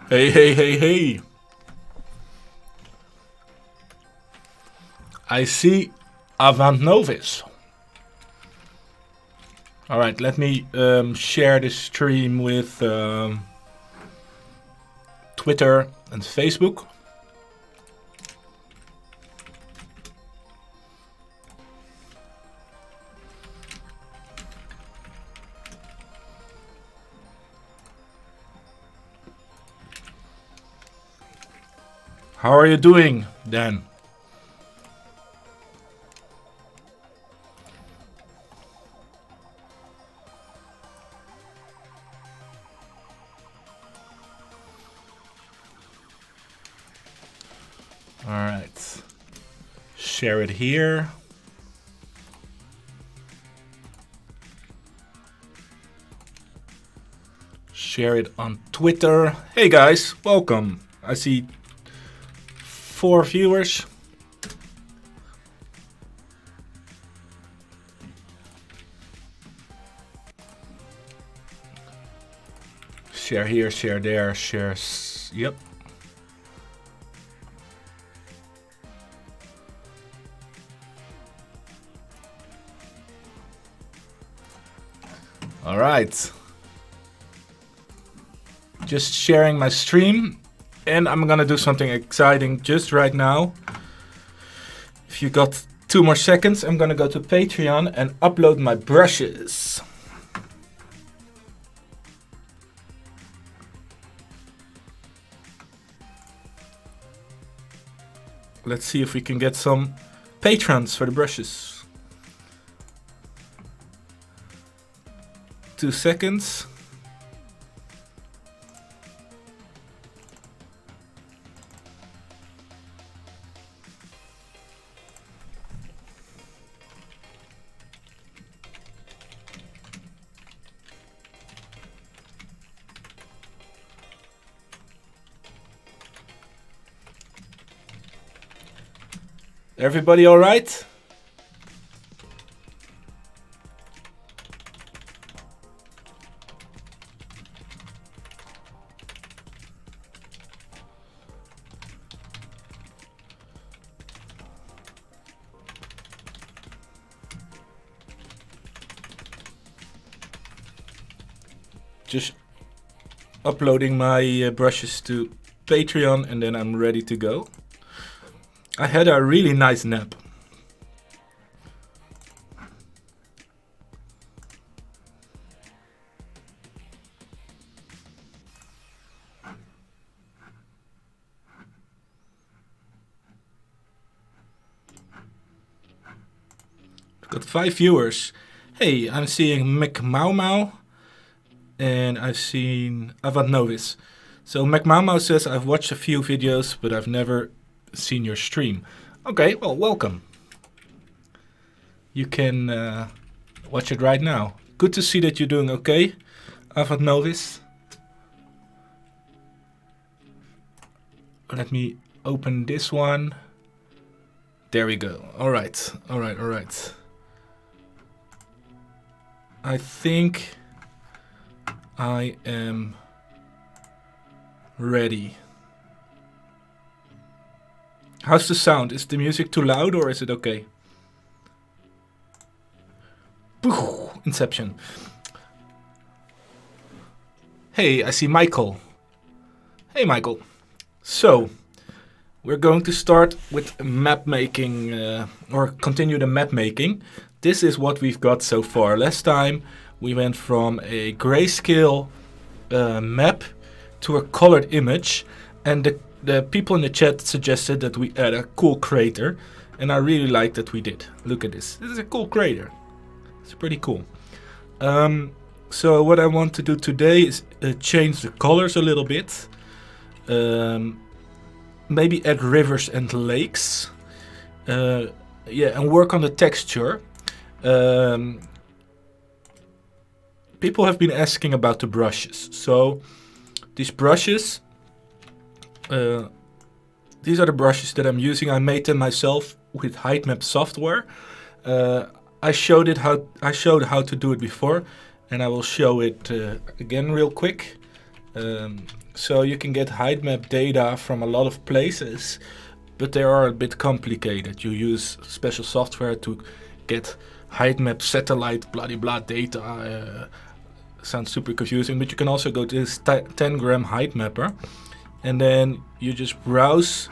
Hey, hey, hey, hey. I see Avant Novice. Alright, let me share this stream with Twitter and Facebook. How are you doing, Dan? Alright. Share it here. Share it on Twitter. Hey guys, welcome. I see 4 viewers. Share here, share there, share. Yep. All right. Just sharing my stream, and I'm gonna do something exciting just right now. If you got 2 more seconds, I'm gonna go to Patreon and upload my brushes. Let's see if we can get some patrons for the brushes. 2 seconds. Everybody all right? Just uploading my brushes to Patreon and then I'm ready to go. I had a really nice nap. I've got 5 viewers. Hey, I'm seeing McMaumau and I've seen Avant Novice. So McMaumau says, I've watched a few videos, but I've never seen your stream. Okay, well, welcome. You can watch it right now. Good to see that you're doing okay, Avant Novice. Let me open this one. There we go. All right, all right, all right. I think I am ready. How's the sound? Is the music too loud or is it okay? Inception. Hey, I see Michael. Hey, Michael. So, we're going to start with map making, or continue the map making. This is what we've got so far. Last time we went from a grayscale map to a colored image, and the people in the chat suggested that we add a cool crater, and I really like that we did. Look at this. This is a cool crater. It's pretty cool. So what I want to do today is change the colors a little bit. Maybe add rivers and lakes. Yeah, and work on the texture. People have been asking about the brushes. So these brushes, these are the brushes that I'm using. I made them myself with Height-Map software. I showed how to do it before, and I will show it again real quick. So you can get height map data from a lot of places, but they are a bit complicated. You use special software to get height map satellite blah blah data. Sounds super confusing, but you can also go to this 10-gram height mapper, and then you just browse.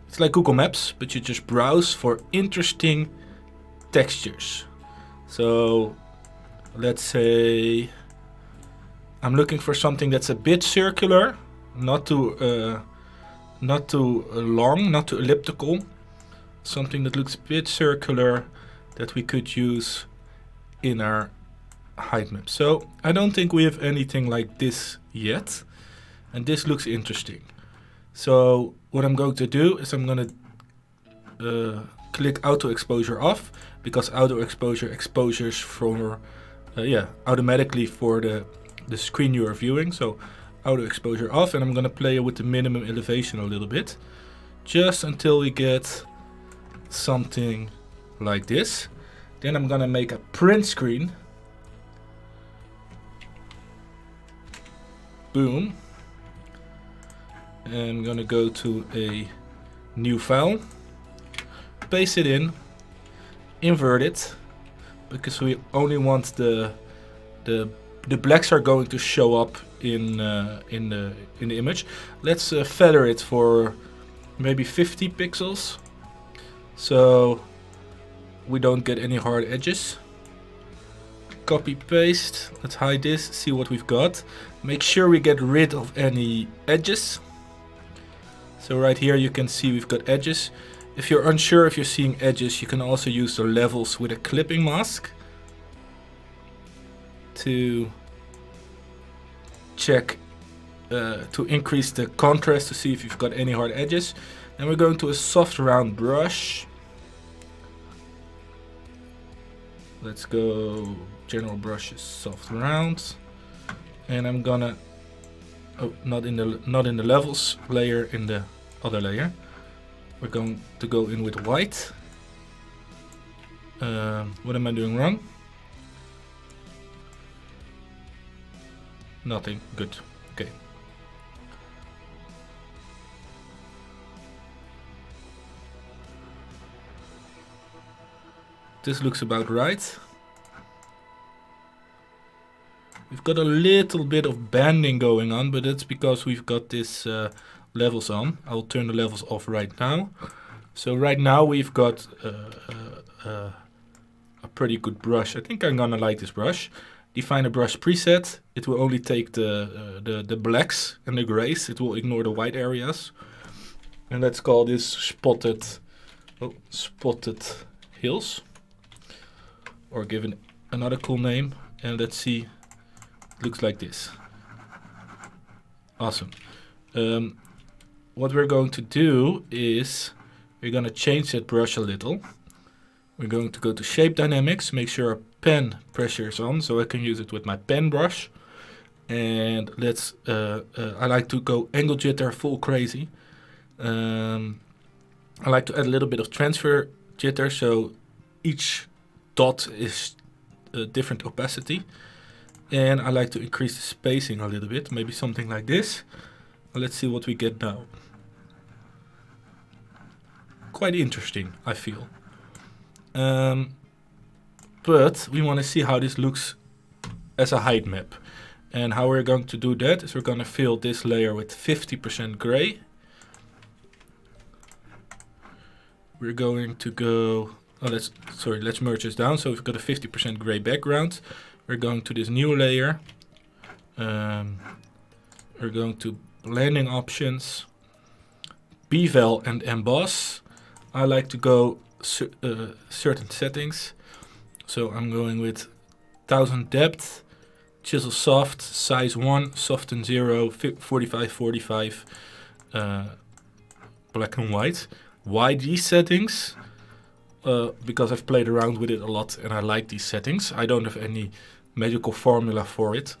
It's like Google Maps, but you just browse for interesting textures. So let's say I'm looking for something that's a bit circular, not too long, not too elliptical. Something that looks a bit circular that we could use in our height map. So I don't think we have anything like this yet, and this looks interesting. So what I'm going to do is I'm going to click auto exposure off, because auto exposure exposes for automatically for the screen you are viewing. So auto exposure off, and I'm going to play with the minimum elevation a little bit, just until we get something like this. Then I'm going to make a print screen. Boom. And I'm going to go to a new file, paste it in, invert it, because we only want the blacks are going to show up in the image. Let's feather it for maybe 50 pixels, so we don't get any hard edges. Copy paste. Let's hide this. See what we've got. Make sure we get rid of any edges. So right here you can see we've got edges. If you're unsure if you're seeing edges, you can also use the levels with a clipping mask to check, to increase the contrast to see if you've got any hard edges. And we're going to a soft round brush. Let's go general brushes, soft round. And I'm gonna, not in the levels layer, in the other layer. We're going to go in with white. What am I doing wrong? Nothing. Good. Okay. This looks about right. We've got a little bit of banding going on, but that's because we've got this levels on. I'll turn the levels off right now. So right now we've got a pretty good brush. I think I'm gonna like this brush. Define a brush preset. It will only take the blacks and the grays. It will ignore the white areas. And let's call this spotted hills, or give it another cool name. And let's see. It looks like this. Awesome. What we're going to do is we're going to change that brush a little. We're going to go to shape dynamics, make sure our pen pressure is on, so I can use it with my pen brush. And let's, I like to go angle jitter full crazy. I like to add a little bit of transfer jitter, so each dot is a different opacity. And I like to increase the spacing a little bit, maybe something like this. Let's see what we get now. Quite interesting, I feel. But we want to see how this looks as a height map. And how we're going to do that is we're going to fill this layer with 50% gray. We're going to go, let's merge this down. So we've got a 50% gray background. We're going to this new layer. We're going to blending options, bevel and emboss. I like to go certain settings. So I'm going with 1000 depth, chisel soft, size 1, soften 0, 45, black and white. Why these settings? Because I've played around with it a lot and I like these settings. I don't have any magical formula for it.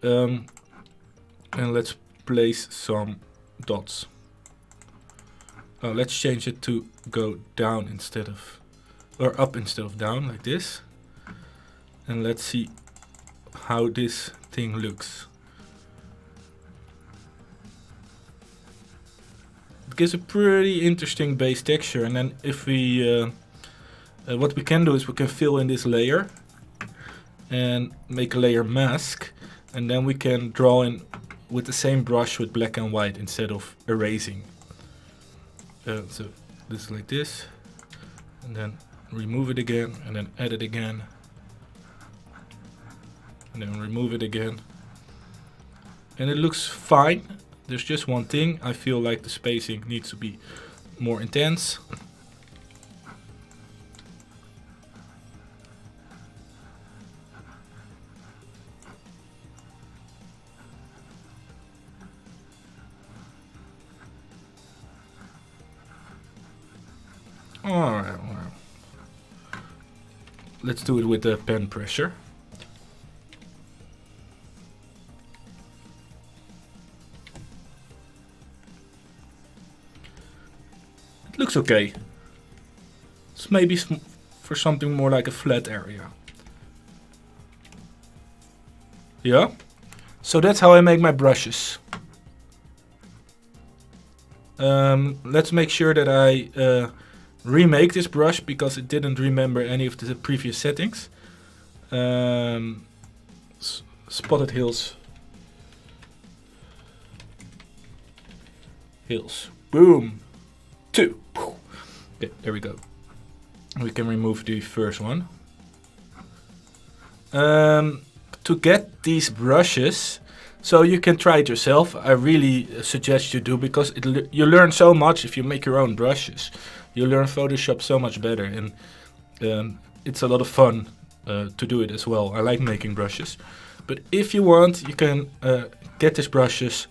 And let's place some dots. Let's change it to go down instead of, or up instead of down, like this. And let's see how this thing looks. It gives a pretty interesting base texture. And then if we, what we can do is we can fill in this layer and make a layer mask, and then we can draw in with the same brush with black and white instead of erasing. So this is like this, and then remove it again, and then add it again, and then remove it again. And it looks fine. There's just one thing. I feel like the spacing needs to be more intense. Alright, well. Let's do it with the pen pressure. It looks okay. It's maybe for something more like a flat area. Yeah? So that's how I make my brushes. Let's make sure that I remake this brush because it didn't remember any of the previous settings. Spotted hills. Hills. Boom. 2. Okay, there we go. We can remove the first one. To get these brushes, so you can try it yourself. I really suggest you do, because you learn so much if you make your own brushes. You learn Photoshop so much better, and it's a lot of fun to do it as well. I like making brushes. But if you want, you can get these brushes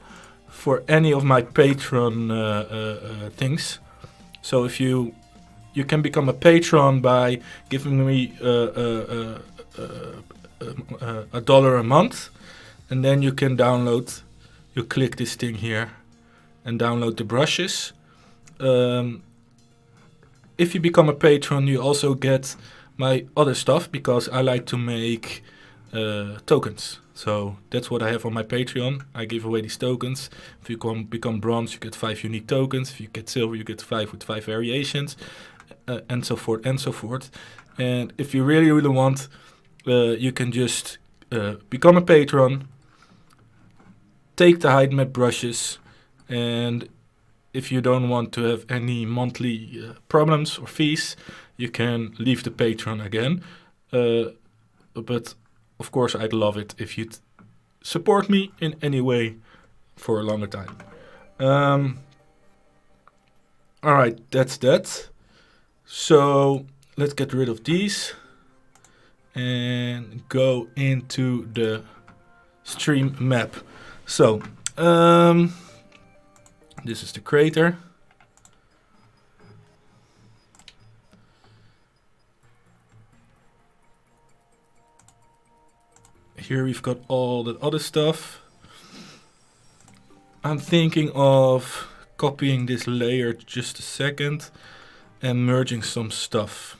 for any of my Patreon things. So if you can become a patron by giving me $1 a month, and then you can download. You click this thing here and download the brushes. If you become a patron, you also get my other stuff, because I like to make tokens. So that's what I have on my Patreon. I give away these tokens. If you become bronze, you get 5 unique tokens. If you get silver, you get 5 with 5 variations, and so forth and so forth. And if you really, really want, you can just become a patron, take the height map brushes, and if you don't want to have any monthly problems or fees, you can leave the Patreon again. But of course, I'd love it if you'd support me in any way for a longer time. Alright, that's that. So let's get rid of these and go into the stream map. So this is the crater. Here we've got all the other stuff. I'm thinking of copying this layer just a second and merging some stuff.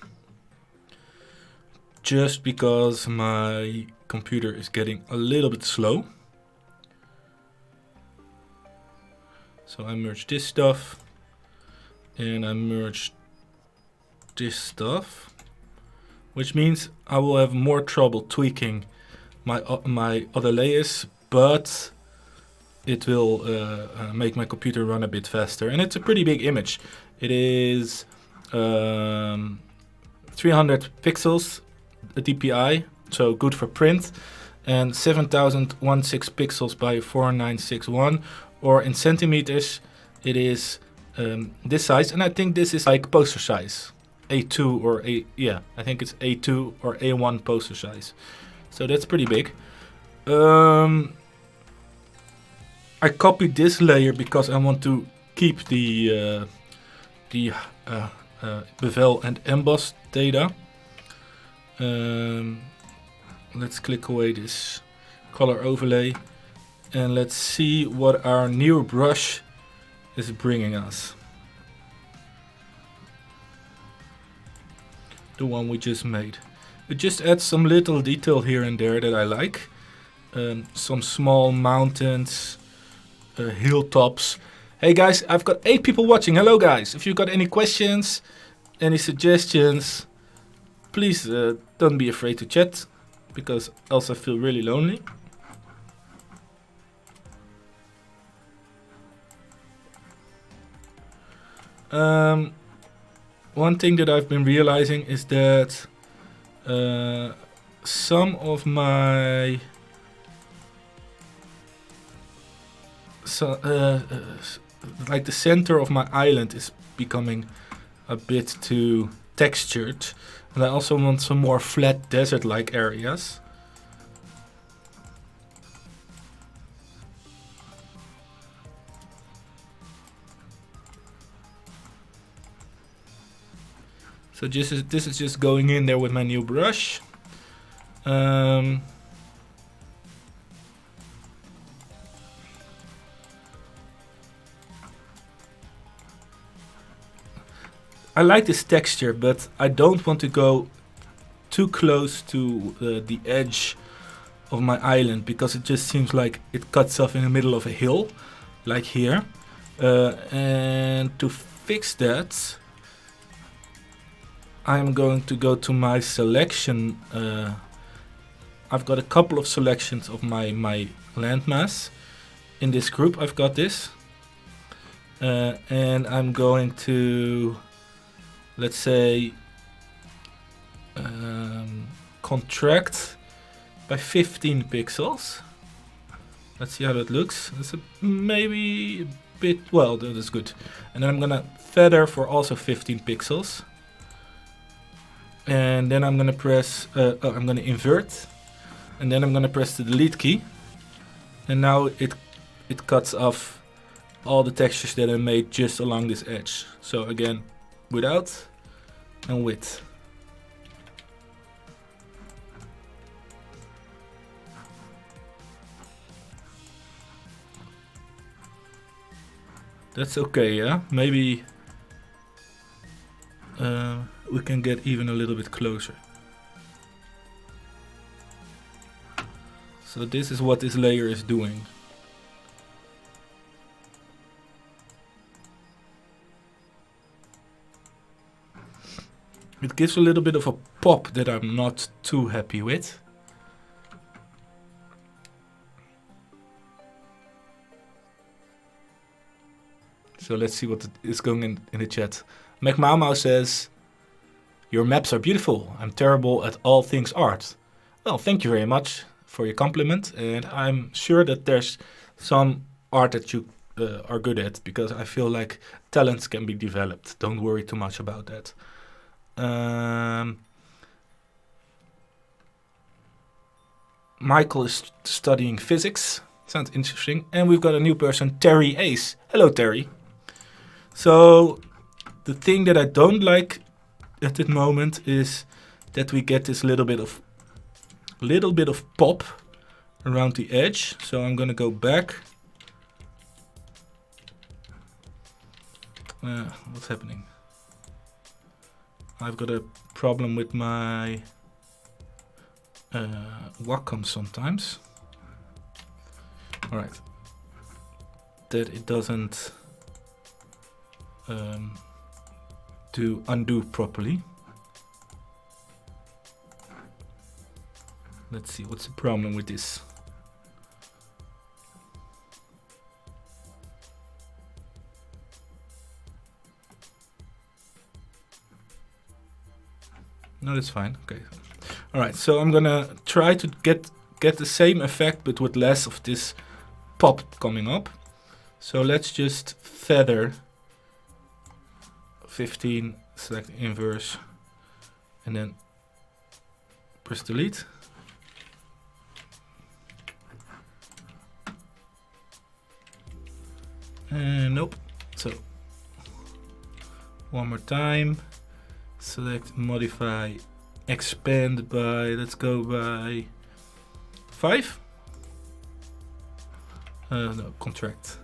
Just because my computer is getting a little bit slow. So I merge this stuff and I merge this stuff, which means I will have more trouble tweaking my other layers, but it will make my computer run a bit faster. And it's a pretty big image. It is 300 pixels DPI, so good for print, and 7016 pixels by 4961, or in centimeters it is this size, and I think this is like poster size, A2 or I think it's A2 or A1 poster size. So that's pretty big. I copied this layer because I want to keep the bevel and emboss data. Let's click away this color overlay and let's see what our new brush is bringing us. The one we just made. It just adds some little detail here and there that I like. Some small mountains, hilltops. Hey guys, I've got 8 people watching. Hello guys. If you've got any questions, any suggestions, please don't be afraid to chat, because else I feel really lonely. One thing that I've been realizing is that some of my like the center of my island is becoming a bit too textured, and I also want some more flat desert-like areas. So this is just going in there with my new brush. I like this texture, but I don't want to go too close to the edge of my island, because it just seems like it cuts off in the middle of a hill, like here. And to fix that, I'm going to go to my selection. I've got a couple of selections of my landmass. In this group I've got this. And I'm going to, let's say, contract by 15 pixels. Let's see how that looks. That's maybe a bit, well, that is good. And then I'm gonna feather for also 15 pixels. And then I'm gonna press, I'm gonna invert. And then I'm gonna press the delete key. And now it cuts off all the textures that I made just along this edge. So again, without and with. That's okay, yeah? Maybe we can get even a little bit closer. So this is what this layer is doing. It gives a little bit of a pop that I'm not too happy with. So let's see what is going in the chat. McMaumau says, "Your maps are beautiful. I'm terrible at all things art." Well, thank you very much for your compliment. And I'm sure that there's some art that you are good at, because I feel like talents can be developed. Don't worry too much about that. Michael is studying physics. Sounds interesting. And we've got a new person, Terry Ace. Hello, Terry. So the thing that I don't like at the moment is that we get this little bit of pop around the edge. So I'm gonna go back. What's happening? I've got a problem with my Wacom sometimes. Alright. That it doesn't do undo properly. Let's see, what's the problem with this? No, that's fine. Okay. All right. So I'm gonna try to get the same effect, but with less of this pop coming up. So let's just feather 15, select inverse, and then press delete. And nope. So one more time. Select modify, expand by, let's go by 5. No, contract.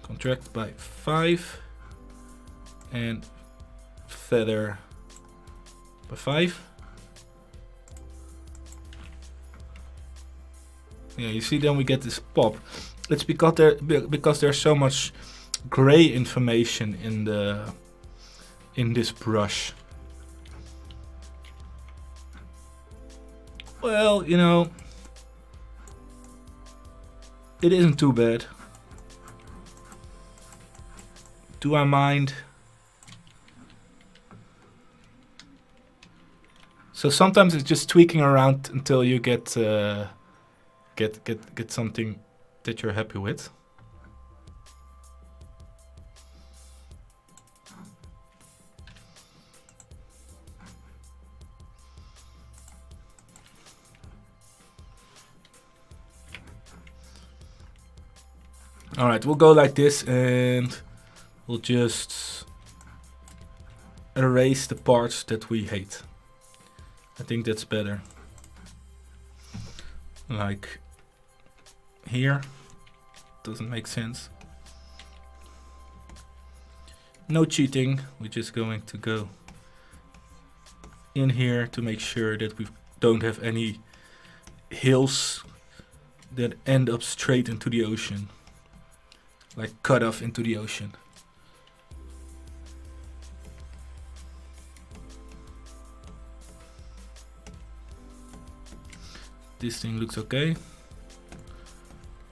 Contract by 5. And feather by 5. Yeah, you see, then we get this pop. It's because there's so much gray information in this brush. Well, you know, it isn't too bad. Do I mind? So sometimes it's just tweaking around until you get something that you're happy with. All right, we'll go like this, and we'll just erase the parts that we hate. I think that's better. Like here, doesn't make sense. No cheating, we're just going to go in here to make sure that we don't have any hills that end up straight into the ocean. Like cut off into the ocean. This thing looks okay.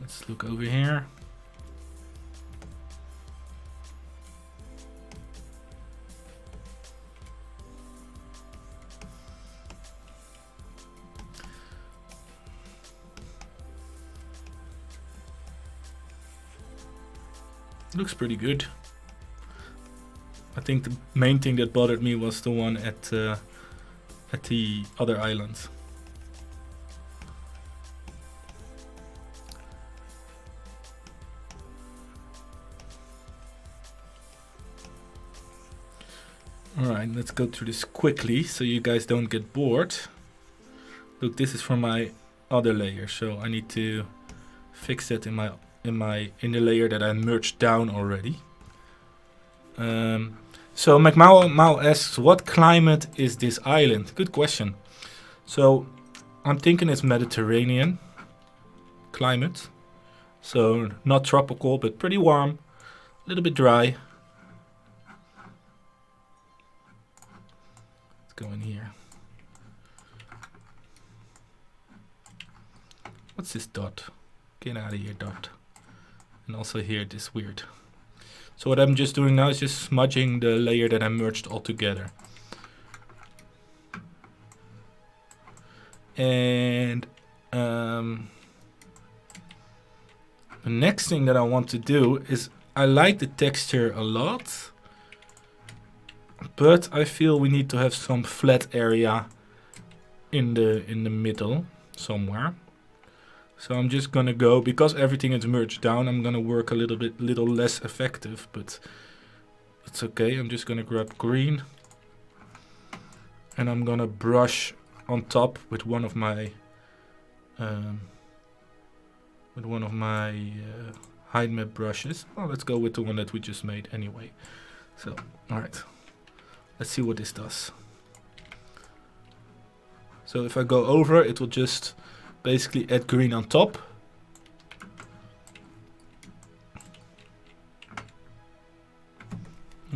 Let's look over here. Looks pretty good. I think the main thing that bothered me was the one at the other island. Alright, let's go through this quickly so you guys don't get bored. Look, this is from my other layer, so I need to fix that in the layer that I merged down already. So McMao asks, what climate is this island? Good question. So I'm thinking it's Mediterranean climate. So not tropical, but pretty warm, a little bit dry. Let's go in here. What's this dot? Get out of here, dot. And also here, this weird. So what I'm just doing now is just smudging the layer that I merged all together. And the next thing that I want to do is, I like the texture a lot, but I feel we need to have some flat area in the middle somewhere. So I'm just gonna go, because everything is merged down, I'm gonna work a little less effective, but it's okay. I'm just gonna grab green, and I'm gonna brush on top with one of my height map brushes. Well, let's go with the one that we just made anyway. So, all right, let's see what this does. So if I go over, it will just basically add green on top.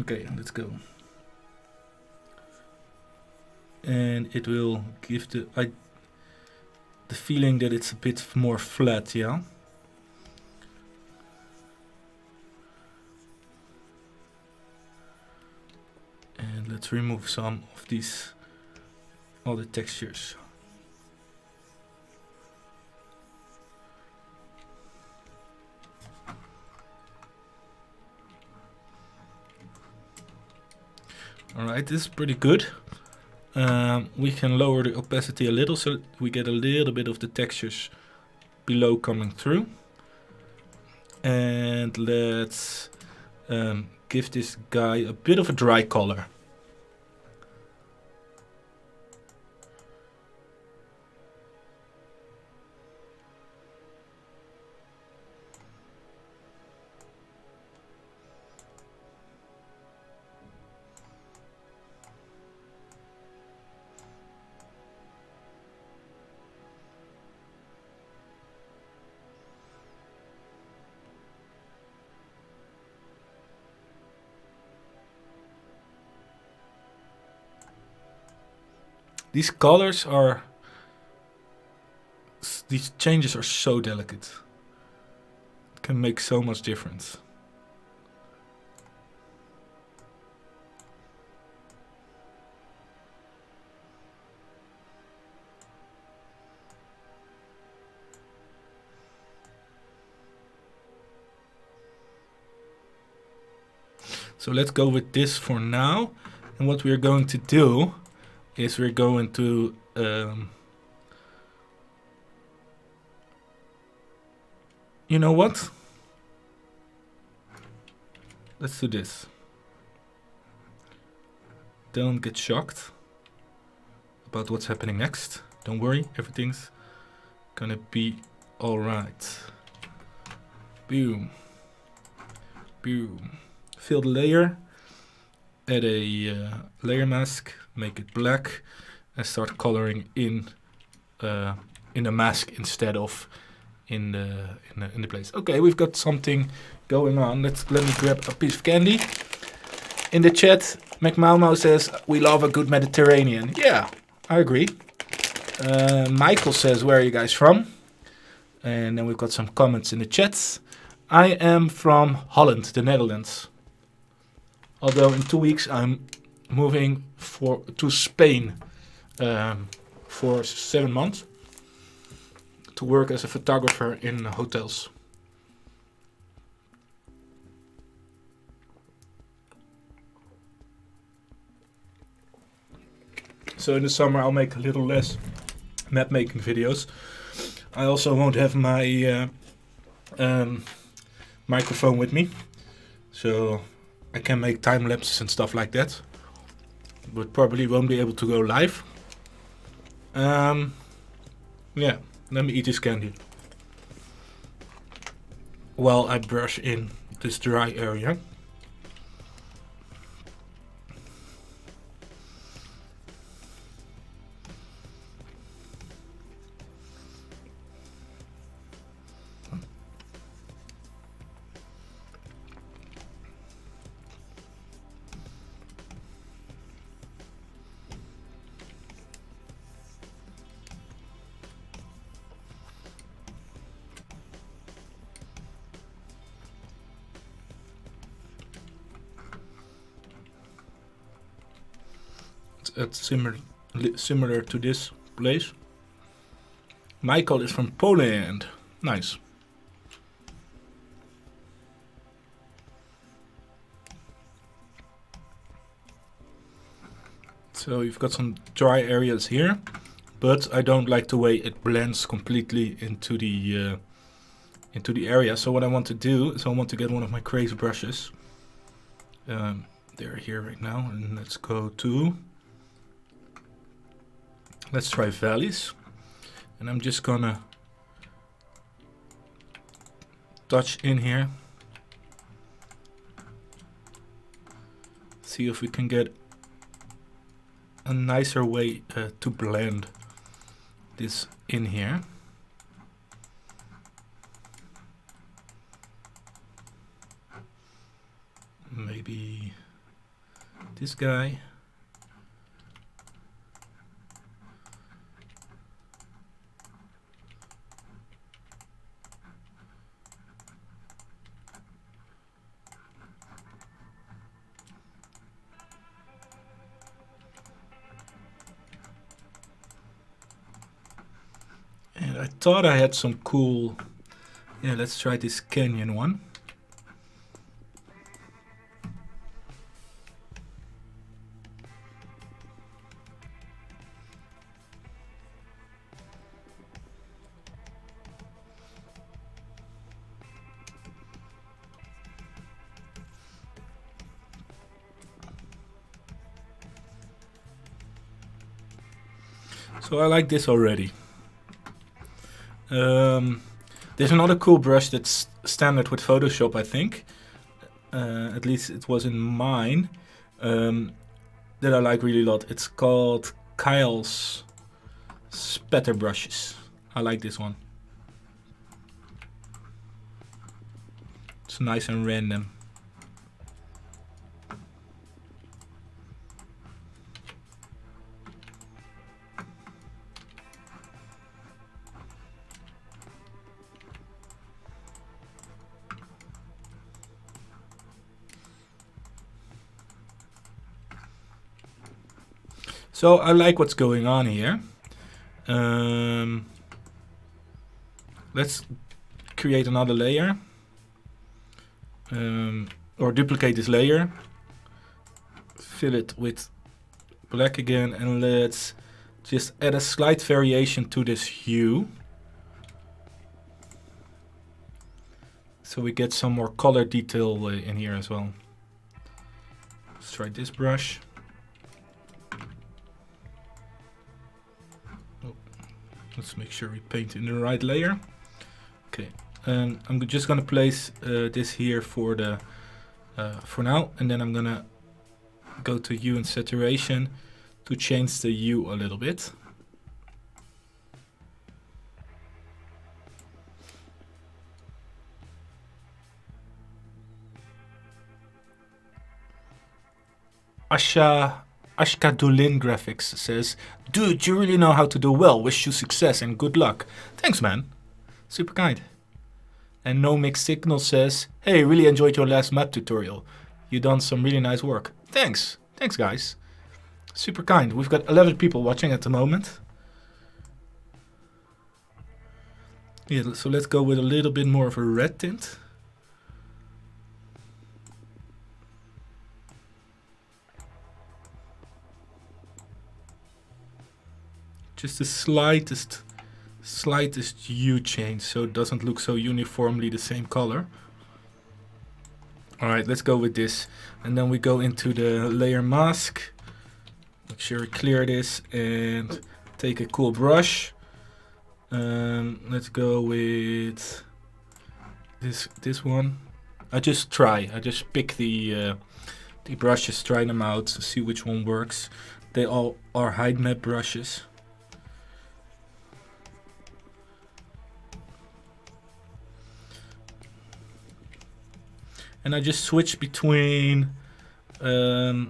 Okay, let's go. And it will give the feeling that it's a bit more flat, yeah? And let's remove some of these other textures. Alright, this is pretty good. We can lower the opacity a little so we get a little bit of the textures below coming through. And let's give this guy a bit of a dry color. These colors are... These changes are so delicate. It can make so much difference. So let's go with this for now. And what we're going to do is we're going to you know what? Let's do this. Don't get shocked about what's happening next. Don't worry, everything's gonna be alright. Boom. Boom. Fill the layer, add a layer mask, make it black, and start coloring in the mask instead of in the place. Okay, we've got something going on. Let me grab a piece of candy. In the chat, McMaumo says we love a good Mediterranean. Yeah, I agree. Michael says, where are you guys from? And then we've got some comments in the chats. I am from Holland, the Netherlands. Although in 2 weeks I'm moving to Spain for 7 months to work as a photographer in hotels. So in the summer I'll make a little less map making videos. I also won't have my microphone with me, so I can make time lapses and stuff like that, but probably won't be able to go live. Yeah, let me eat this candy while I brush in this dry area. It's similar to this place. Michael is from Poland. Nice. So you've got some dry areas here, but I don't like the way it blends completely into the area. So what I want to do is I want to get one of my crazy brushes. They're here right now, and let's go to... Let's try valleys, and I'm just gonna touch in here. See if we can get a nicer way to blend this in here. Maybe this guy. I thought I had some cool... Yeah, let's try this canyon one. So I like this already. There's another cool brush that's standard with Photoshop, I think. At least it was in mine. That I like really a lot. It's called Kyle's Spatter Brushes. I like this one. It's nice and random. So I like what's going on here. Let's create another layer. Or duplicate this layer. Fill it with black again, and let's just add a slight variation to this hue. So we get some more color detail in here as well. Let's try this brush. Oh, let's make sure we paint in the right layer. Okay, and I'm just gonna place this here for the for now, and then I'm gonna go to hue and saturation to change the hue a little bit. Ashka Dulin Graphics says, "Dude, you really know how to do well. Wish you success and good luck." Thanks, man. Super kind. And No Mixed Signal says, "Hey, really enjoyed your last map tutorial. You done some really nice work." Thanks. Thanks, guys. Super kind. We've got 11 people watching at the moment. Yeah, so let's go with a little bit more of a red tint. Just the slightest hue change, so it doesn't look so uniformly the same color. All right, let's go with this. And then we go into the layer mask. Make sure we clear this and take a cool brush. Let's go with this one. I just pick the brushes, try them out to see which one works. They all are height map brushes. And I just switch between, I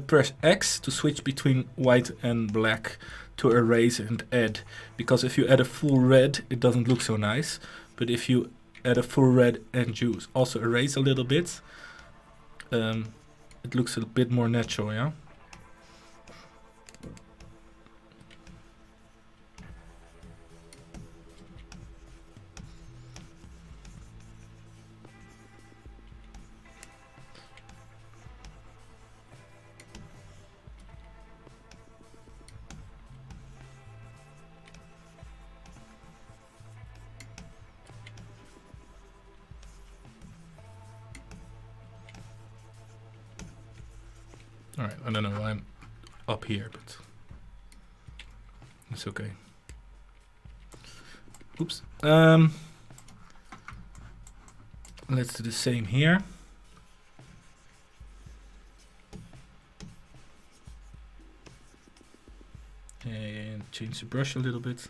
press X to switch between white and black to erase and add. Because if you add a full red, it doesn't look so nice. But if you add a full red and you also erase a little bit, it looks a bit more natural, yeah? Alright, I don't know why I'm up here, but it's okay. Oops. Let's do the same here. And change the brush a little bit.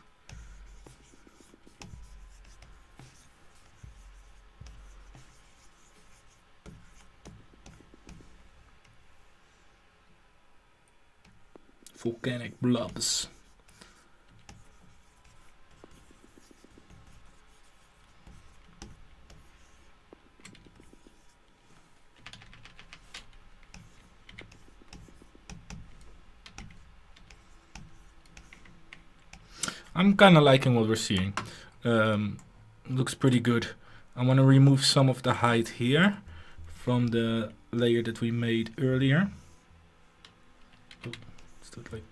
Volcanic blobs. I'm kind of liking what we're seeing. Looks pretty good. I want to remove some of the height here from the layer that we made earlier. Oh, let's do it like.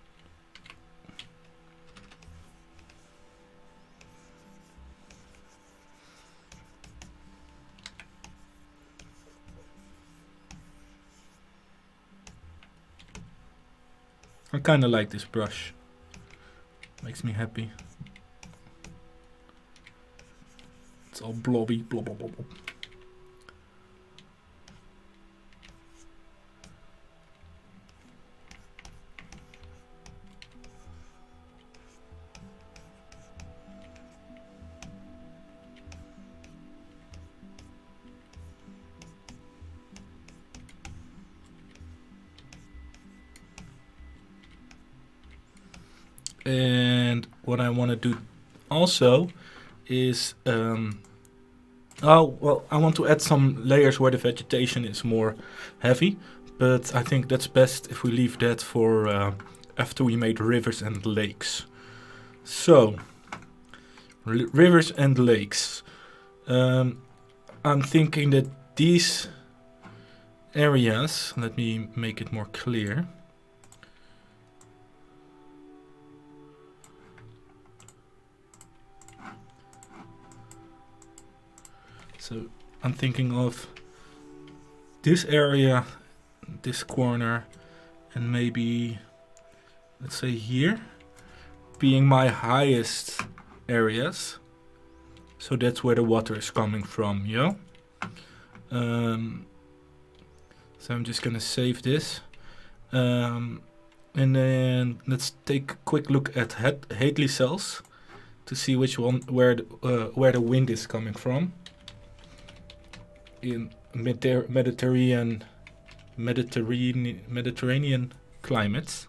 I kind of like this brush. Makes me happy. It's all blobby, blob, blob, blob, blob. And what I want to do also is, I want to add some layers where the vegetation is more heavy, but I think that's best if we leave that for after we made rivers and lakes. So, rivers and lakes. I'm thinking that these areas, let me make it more clear. So I'm thinking of this area, this corner, and maybe, let's say here, being my highest areas. So that's where the water is coming from, yeah? So I'm just gonna save this. And then let's take a quick look at Hadley cells to see which one, where the wind is coming from. In Mediterranean climates.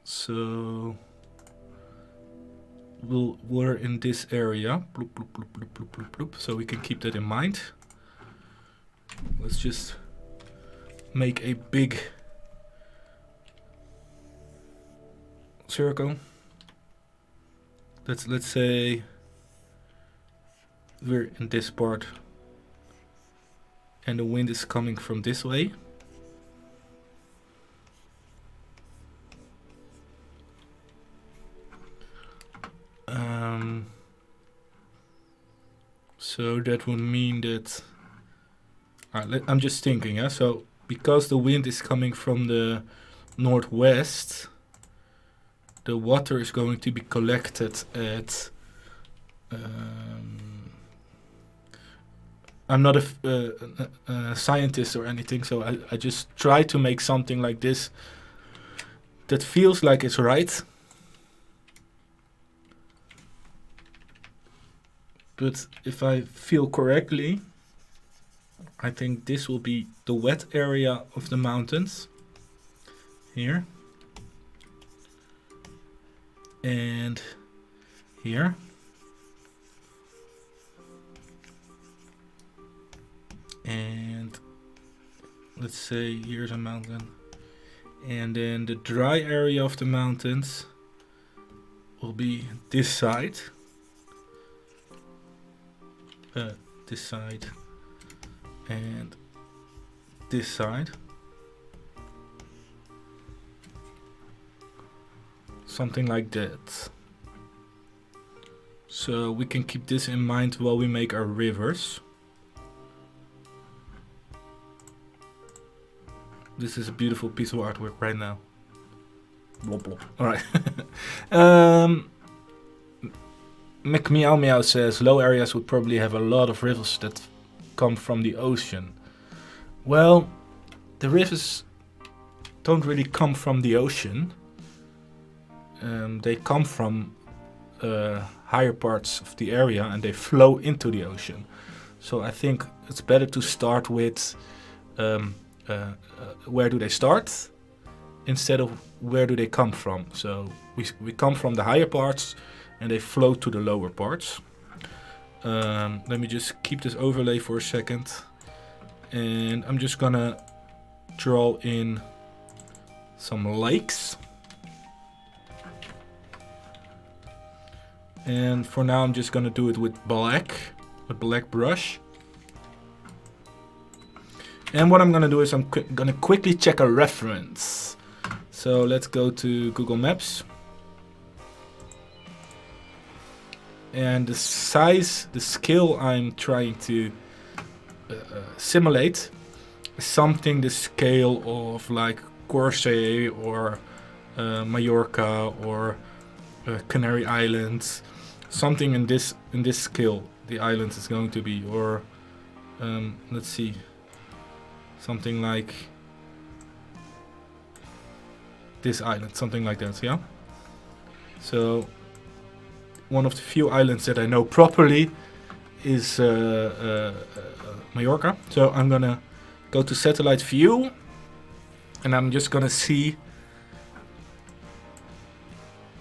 So we're in this area. Bloop, bloop, bloop, bloop, bloop, bloop, bloop. So we can keep that in mind. Let's just make a big circle. Let's say we're in this part and the wind is coming from this way. So that would mean that I'm just thinking, yeah. So because the wind is coming from the northwest, the water is going to be collected at. I'm not a scientist or anything, so I just try to make something like this that feels like it's right. But if I feel correctly, I think this will be the wet area of the mountains here and here. And let's say here's a mountain, and then the dry area of the mountains will be this side, this side, and this side. Something like that. So we can keep this in mind while we make our rivers. This is a beautiful piece of artwork right now. Blop, blop. Alright. McMeow Meow says low areas would probably have a lot of rivers that come from the ocean. Well, the rivers don't really come from the ocean. They come from higher parts of the area and they flow into the ocean. So I think it's better to start with where do they start instead of where do they come from. So we come from the higher parts and they flow to the lower parts. Let me just keep this overlay for a second, and I'm just gonna draw in some lakes. And for now I'm just gonna do it with a black brush. And what I'm gonna do is I'm gonna quickly check a reference. So let's go to Google Maps. And the size, the scale I'm trying to simulate is something the scale of like Corsair or Mallorca or Canary Islands. Something in this scale the island is going to be, or let's see, something like this island, something like that, yeah? So one of the few islands that I know properly is Mallorca. So I'm gonna go to satellite view and I'm just gonna see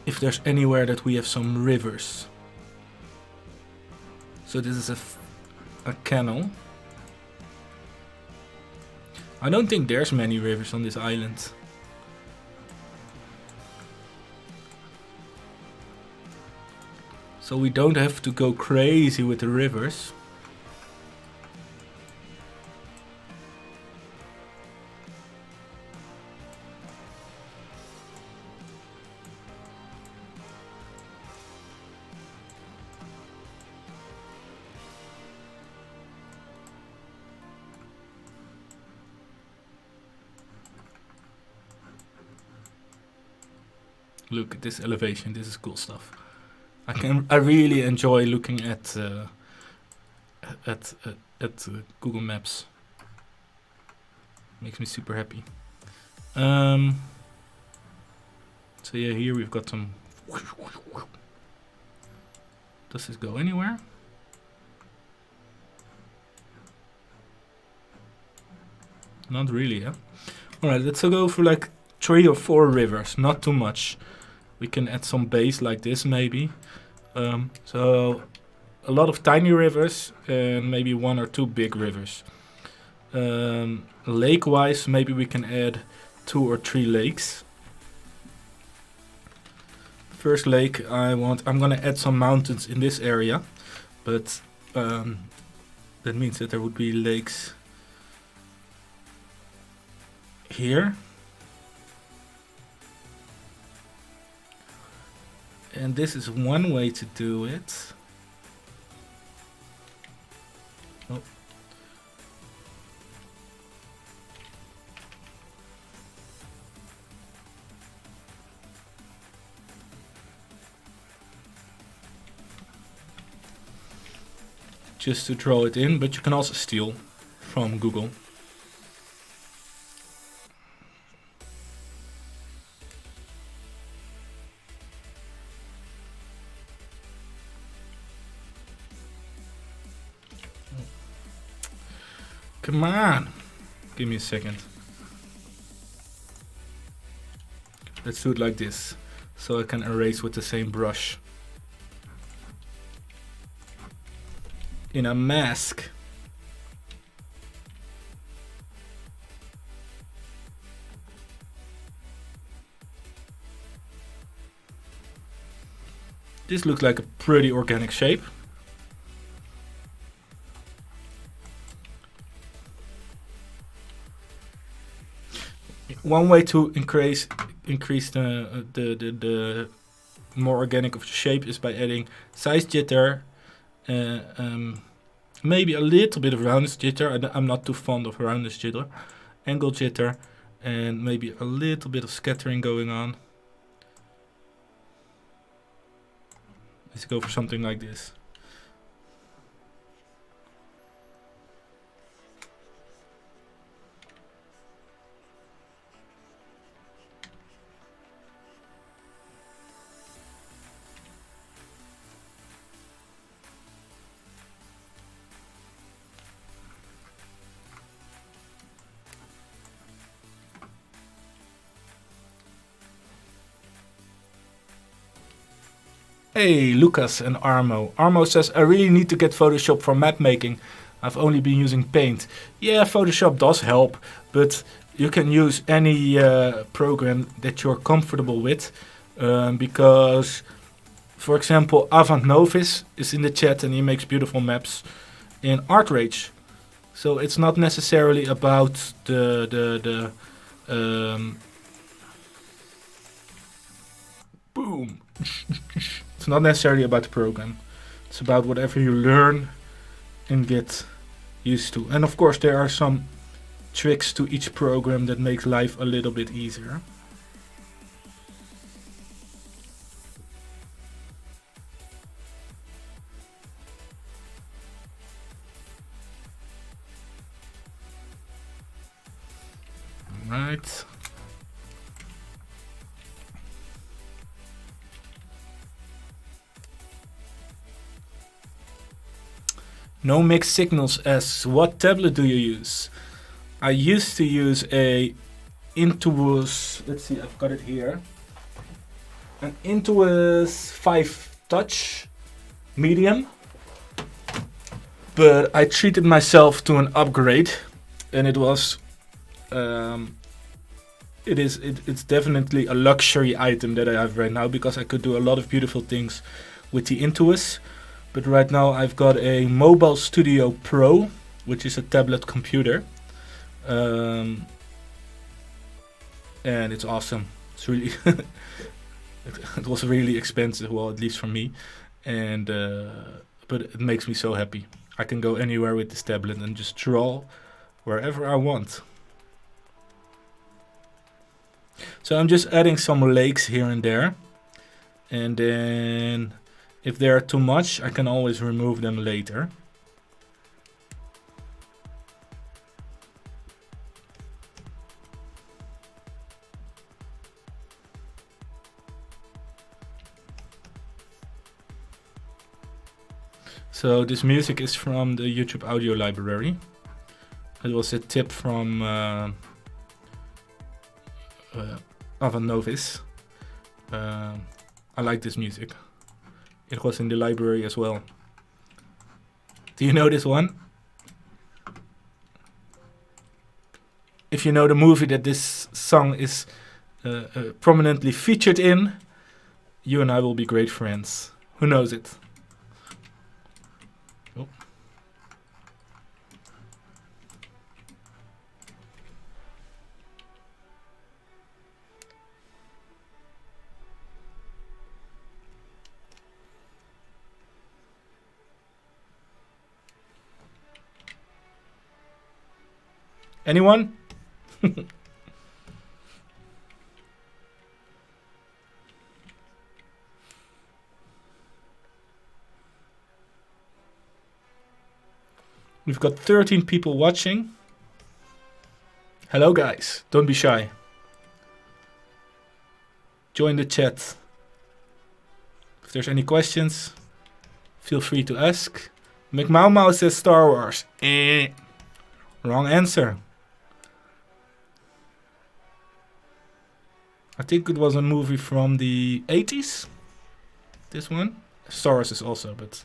if there's anywhere that we have some rivers. So this is a canal. I don't think there's many rivers on this island. So we don't have to go crazy with the rivers. Look at this elevation. This is cool stuff. I really enjoy looking at Google Maps. Makes me super happy. So yeah, here we've got some. Does this go anywhere? Not really, yeah. All right, let's go for like 3 or 4 rivers. Not too much. We can add some base like this maybe. So a lot of tiny rivers and maybe 1 or 2 big rivers. Lake-wise, maybe we can add 2 or 3 lakes. First lake I'm gonna add some mountains in this area, but that means that there would be lakes here. And this is one way to do it. Oh. Just to draw it in, but you can also steal from Google. Come on, give me a second. Let's do it like this, so I can erase with the same brush. In a mask. This looks like a pretty organic shape. One way to increase the more organic of the shape is by adding size jitter, maybe a little bit of roundness jitter. I'm not too fond of roundness jitter, angle jitter, and maybe a little bit of scattering going on. Let's go for something like this. Hey, Lucas and Armo. Armo says, I really need to get Photoshop for map making. I've only been using Paint. Yeah, Photoshop does help, but you can use any program that you're comfortable with. Because, for example, Avant Novice is in the chat and he makes beautiful maps in Art Rage. So it's not necessarily about boom. It's not necessarily about the program. It's about whatever you learn and get used to. And of course there are some tricks to each program that makes life a little bit easier. Right. No mixed signals asks, what tablet do you use? I used to use a Intuos, let's see, I've got it here. an Intuos 5 Touch medium, but I treated myself to an upgrade, and it was it's definitely a luxury item that I have right now, because I could do a lot of beautiful things with the Intuos. But right now I've got a Mobile Studio Pro, which is a tablet computer, and it's awesome. It's really it was really expensive, well, at least for me, and but it makes me so happy. I can go anywhere with this tablet and just draw wherever I want. So I'm just adding some lakes here and there, and then if they are too much, I can always remove them later. So this music is from the YouTube audio library. It was a tip from of a novice. I like this music. It was in the library as well. Do you know this one? If you know the movie that this song is prominently featured in, you and I will be great friends. Who knows it? Oh. Anyone? We've got 13 people watching. Hello guys, don't be shy. Join the chat. If there's any questions, feel free to ask. McMaumau says Star Wars. Wrong answer. I think it was a movie from the 80s. This one. Star Wars is also, but...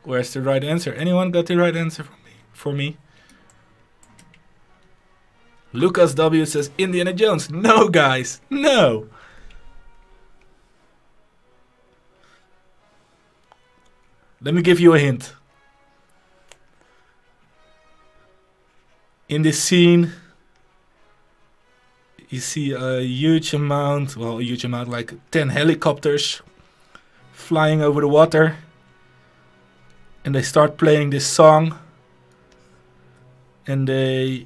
Where's the right answer? Anyone got the right answer for me? Lucas W says Indiana Jones. No, guys. No. Let me give you a hint. In this scene, you see a huge amount, like 10 helicopters flying over the water. And they start playing this song. And they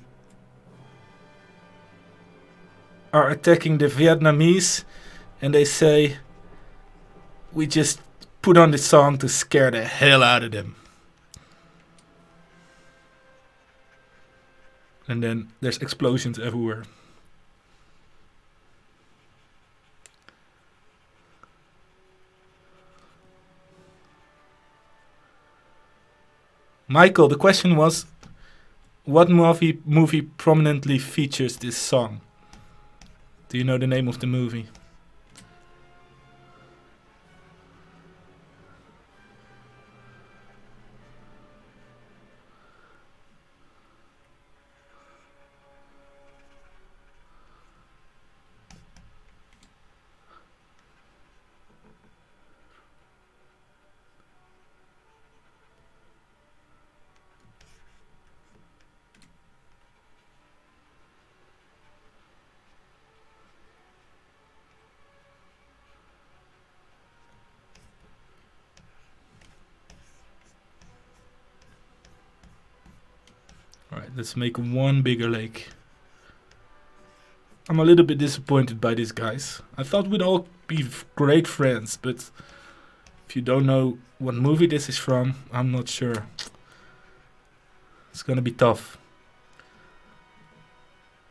are attacking the Vietnamese. And they say, we just put on this song to scare the hell out of them. And then there's explosions everywhere. Michael, the question was, what movie prominently features this song? Do you know the name of the movie? let's make one bigger lake. I'm a little bit disappointed by this, guys. I thought we'd all be great friends, but if you don't know what movie this is from, I'm not sure. It's gonna be tough.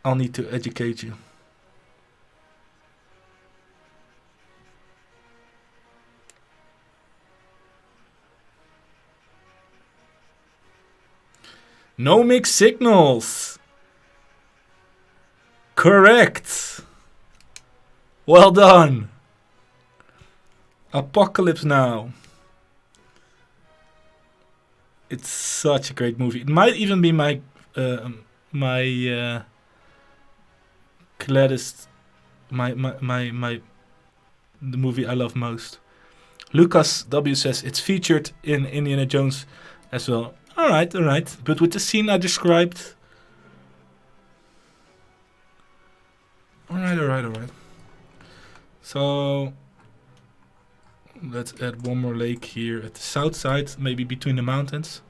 I'll need to educate you. No mixed signals. Correct. Well done. Apocalypse Now. It's such a great movie. It might even be my gladdest, the movie I love most. Lucas W says it's featured in Indiana Jones as well. All right. But with the scene I described. All right. So let's add one more lake here at the south side, maybe between the mountains.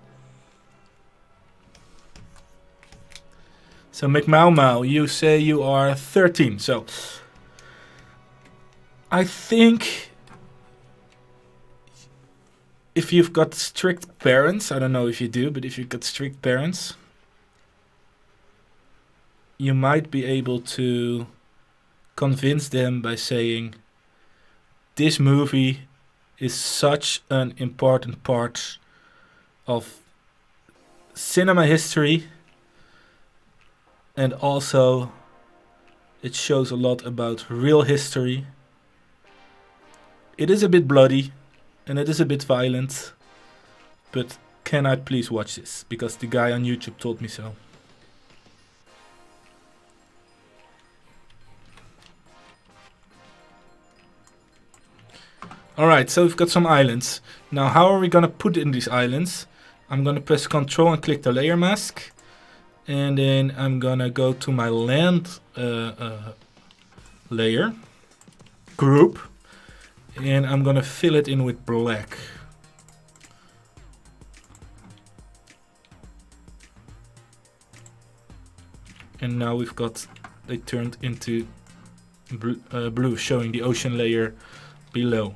So McMaumau, you say you are 13. So I think if you've got strict parents, I don't know if you do, but if you've got strict parents, you might be able to convince them by saying, this movie is such an important part of cinema history, and also it shows a lot about real history. It is a bit bloody and it is a bit violent, but can I please watch this? Because the guy on YouTube told me so. Alright, so we've got some islands. Now how are we gonna put in these islands? I'm gonna press Ctrl and click the layer mask. And then I'm gonna go to my land layer group. And I'm gonna fill it in with black. And now we've got, they turned into blue, showing the ocean layer below.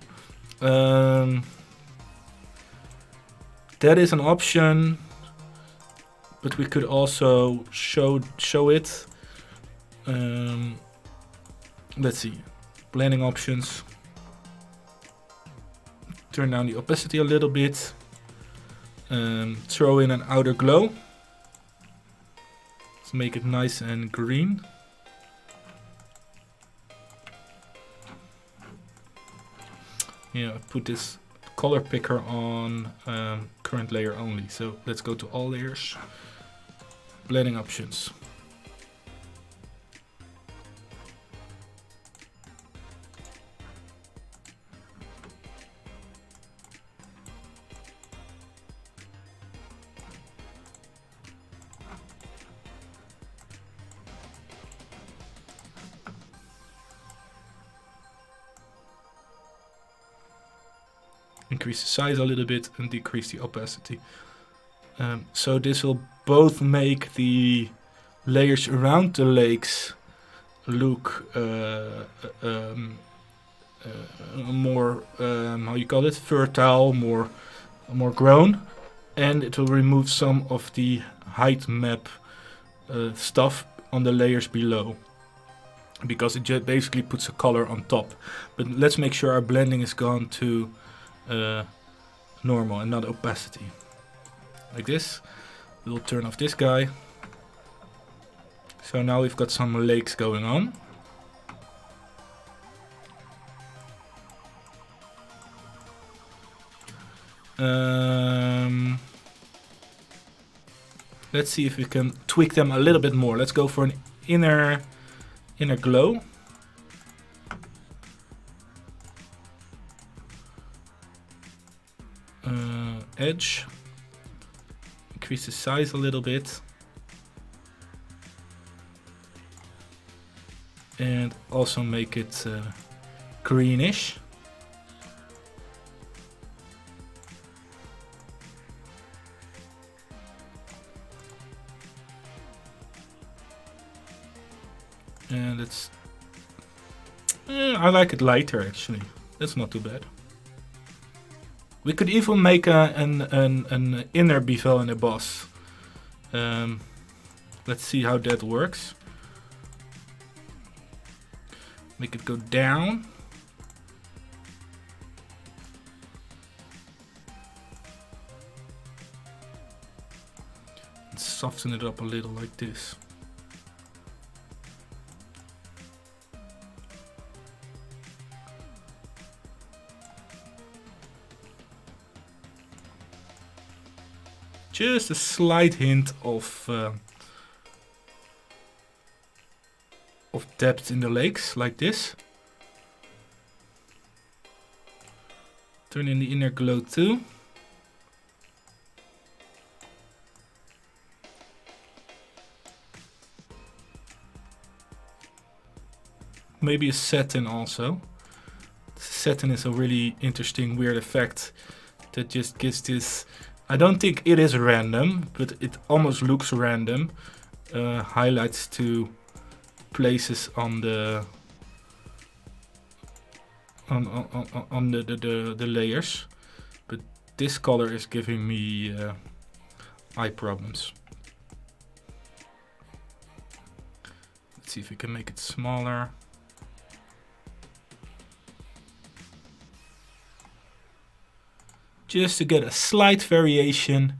That is an option, but we could also show it. Let's see, blending options. Turn down the opacity a little bit. Throw in an outer glow. Let's make it nice and green. Yeah, put this color picker on current layer only. So let's go to all layers, blending options. Increase the size a little bit and decrease the opacity. So this will both make the layers around the lakes look more, how you call it, fertile, more grown, and it will remove some of the height map stuff on the layers below, because it just basically puts a color on top. But let's make sure our blending is gone to normal and not opacity. Like this. We'll turn off this guy. So now we've got some lakes going on. Let's see if we can tweak them a little bit more. Let's go for an inner glow. Edge. Increase the size a little bit. And also make it greenish. And it's... I like it lighter, actually. That's not too bad. We could even make an inner bevel and a boss. Let's see how that works. Make it go down. And soften it up a little like this. Just a slight hint of depth in the lakes, like this. Turn in the inner glow too. Maybe a satin also. Satin is a really interesting, weird effect that just gives this... I don't think it is random, but it almost looks random. Highlights to places on the the layers, but this color is giving me eye problems. Let's see if we can make it smaller. Just to get a slight variation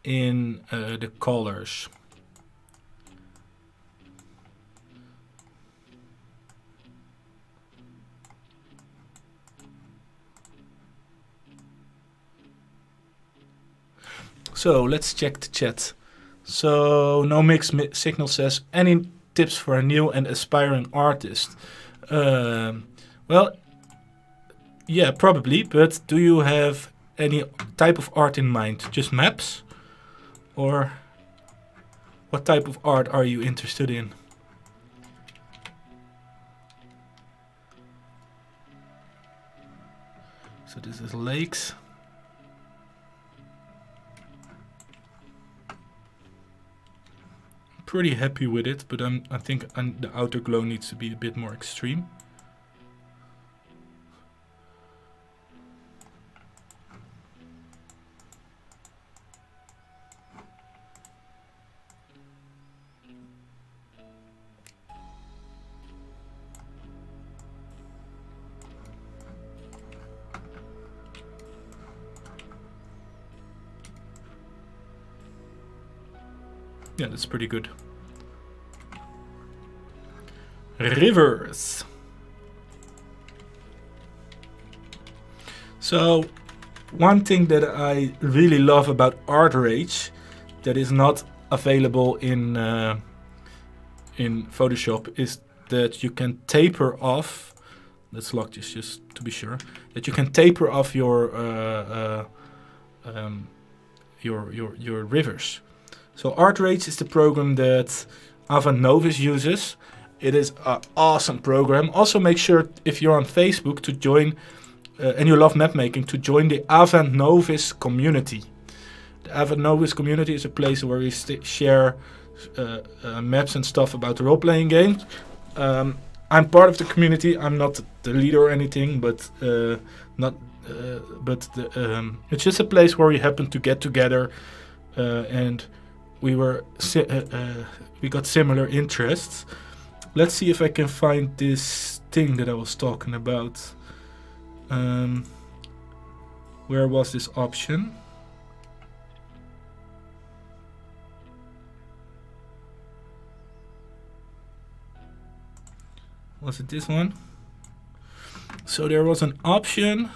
in the colors. So let's check the chat. So No Mixed Signal says, any tips for a new and aspiring artist? Well, yeah, probably, but do you have any type of art in mind? Just maps? Or what type of art are you interested in? So this is lakes. Pretty happy with it, but I think the outer glow needs to be a bit more extreme. Yeah, that's pretty good. Rivers. So, one thing that I really love about Art Rage that is not available in Photoshop is that you can taper off. Let's lock this just to be sure. That you can taper off your rivers. So Art Rage is the program that Avant Novice uses. It is an awesome program. Also make sure if you're on Facebook to join and you love map making to join the Avant Novice community. The Avant Novice community is a place where we share maps and stuff about role-playing games. I'm part of the community. I'm not the leader or anything, but it's just a place where we happen to get together and we got similar interests. Let's see if I can find this thing that I was talking about. Where was this option? Was it this one? So there was an option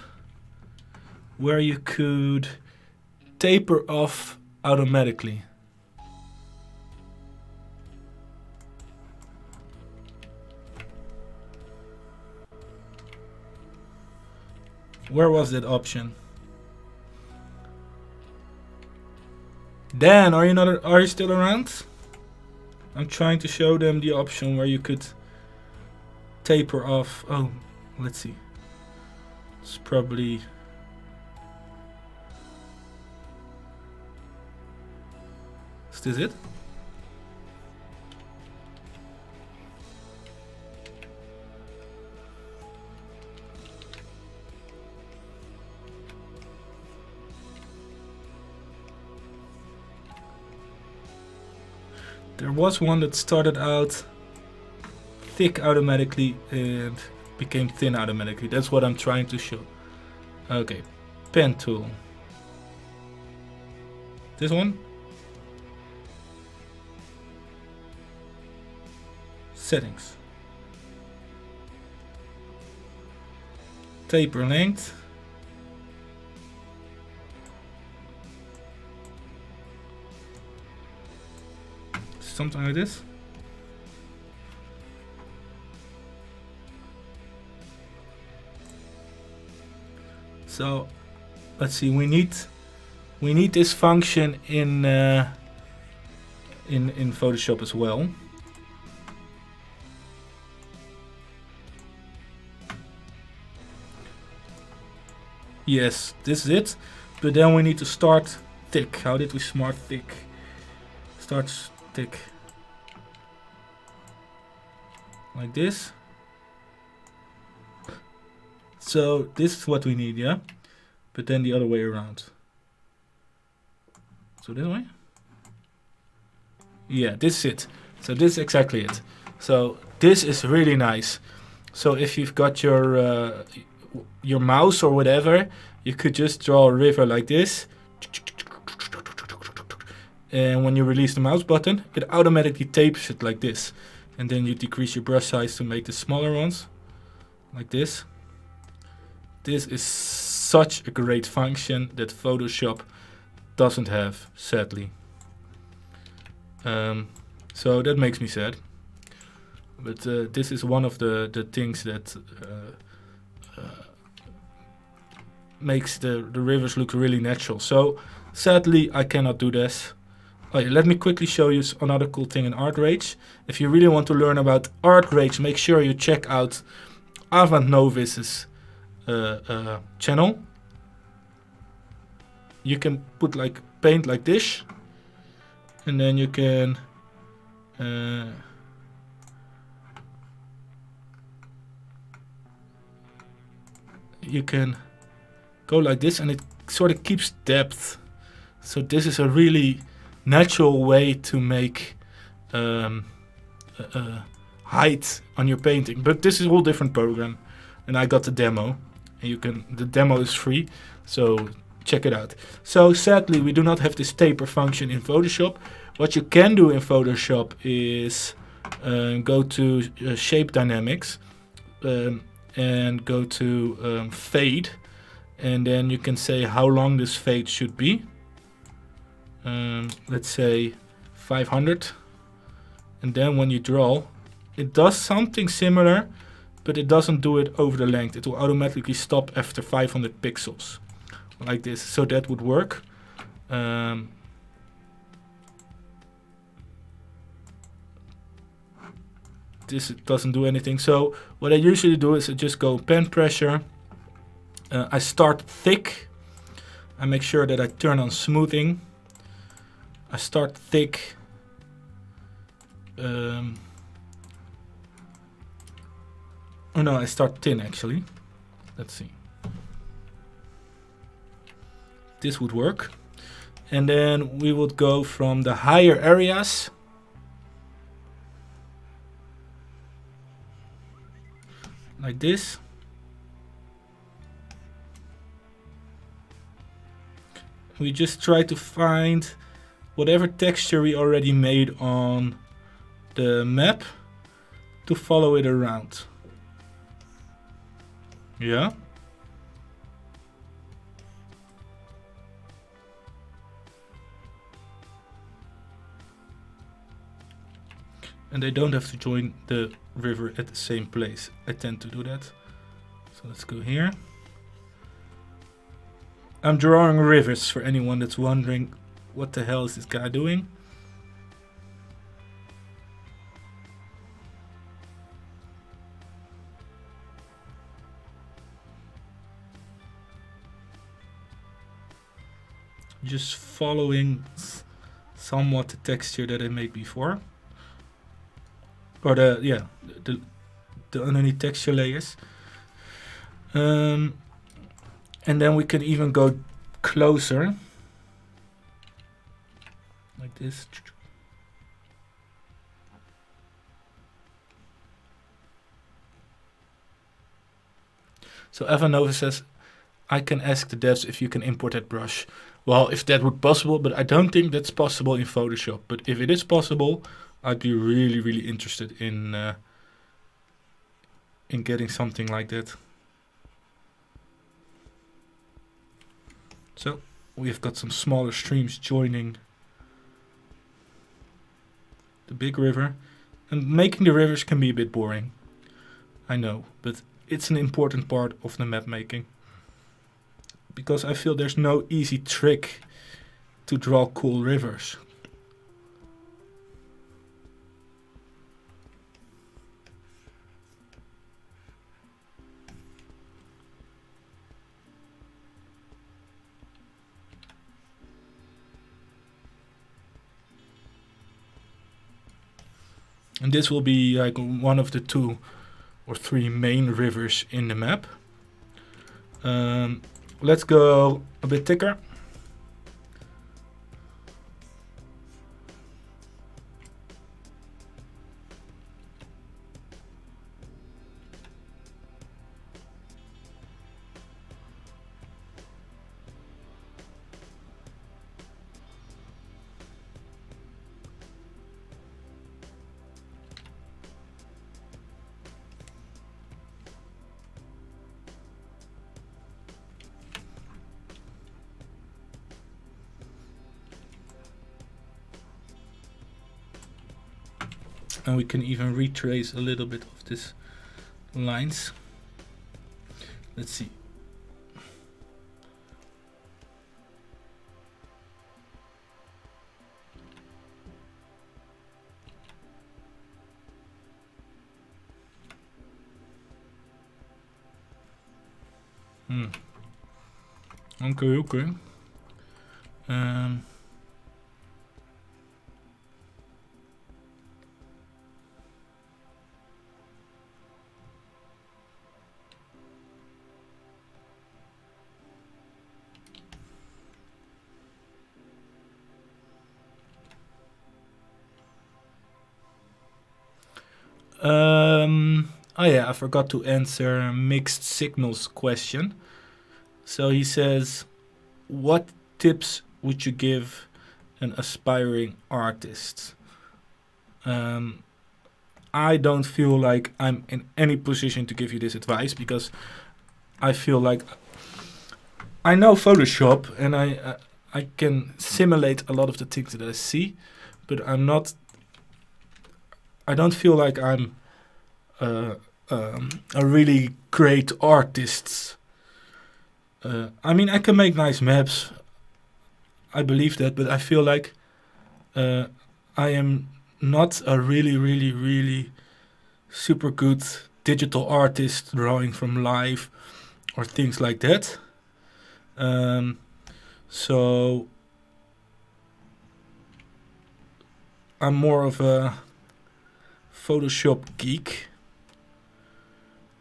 where you could taper off automatically. Where was that option? Dan, are you still around? I'm trying to show them the option where you could taper off. Oh, let's see. It's probably... Is this it? There was one that started out thick automatically and became thin automatically. That's what I'm trying to show. Okay, pen tool. This one. Settings. Taper length. Something like this. So let's see, we need this function in Photoshop as well. Yes, this is it. But then we need to start thick. How did we start thick? Start thick. Like this. So this is what we need, yeah? But then the other way around. So this way? Yeah, this is it. So this is exactly it. So this is really nice. So if you've got your mouse or whatever, you could just draw a river like this. And when you release the mouse button, it automatically tapes it like this. And then you decrease your brush size to make the smaller ones. Like this. This is such a great function that Photoshop doesn't have, sadly. So that makes me sad. But this is one of the things that makes the rivers look really natural. So sadly, I cannot do this. Oh, yeah, let me quickly show you another cool thing in Art Rage. If you really want to learn about Art Rage, make sure you check out Avant Novice's channel. You can put like paint like this, and then you can go like this, and it sort of keeps depth. So this is a really natural way to make height on your painting. But this is a whole different program, and I got the demo. And the demo is free, so check it out. So sadly, we do not have this taper function in Photoshop. What you can do in Photoshop is go to Shape Dynamics and go to Fade, and then you can say how long this fade should be. Let's say 500, and then when you draw, it does something similar, but it doesn't do it over the length. It will automatically stop after 500 pixels, like this. So that would work. This doesn't do anything. So what I usually do is I just go pen pressure. I start thick. I make sure that I turn on smoothing. I start thick. Oh no, I start thin actually. Let's see. This would work. And then we would go from the higher areas. Like this. We just try to find whatever texture we already made on the map to follow it around. Yeah. And they don't have to join the river at the same place. I tend to do that. So let's go here. I'm drawing rivers for anyone that's wondering what the hell is this guy doing. Just following somewhat the texture that I made before. Or the underneath texture layers. And then we can even go closer. Like this. So Evanova says, I can ask the devs if you can import that brush. Well, if that would possible, but I don't think that's possible in Photoshop. But if it is possible, I'd be really, really interested in getting something like that. So we've got some smaller streams joining the big river. And making the rivers can be a bit boring. I know, but it's an important part of the map making. Because I feel there's no easy trick to draw cool rivers. And this will be like one of the 2 or 3 main rivers in the map. Let's go a bit thicker. And we can even retrace a little bit of this lines. Let's see. Okay. Oh yeah, I forgot to answer Mixed Signals question. So he says, what tips would you give an aspiring artist? I don't feel like I'm in any position to give you this advice, because I feel like I know Photoshop and I can simulate a lot of the things that I see, but I don't feel like I'm a really great artist. I mean, I can make nice maps. I believe that, but I feel like I am not a really super good digital artist drawing from life or things like that. So I'm more of a Photoshop geek.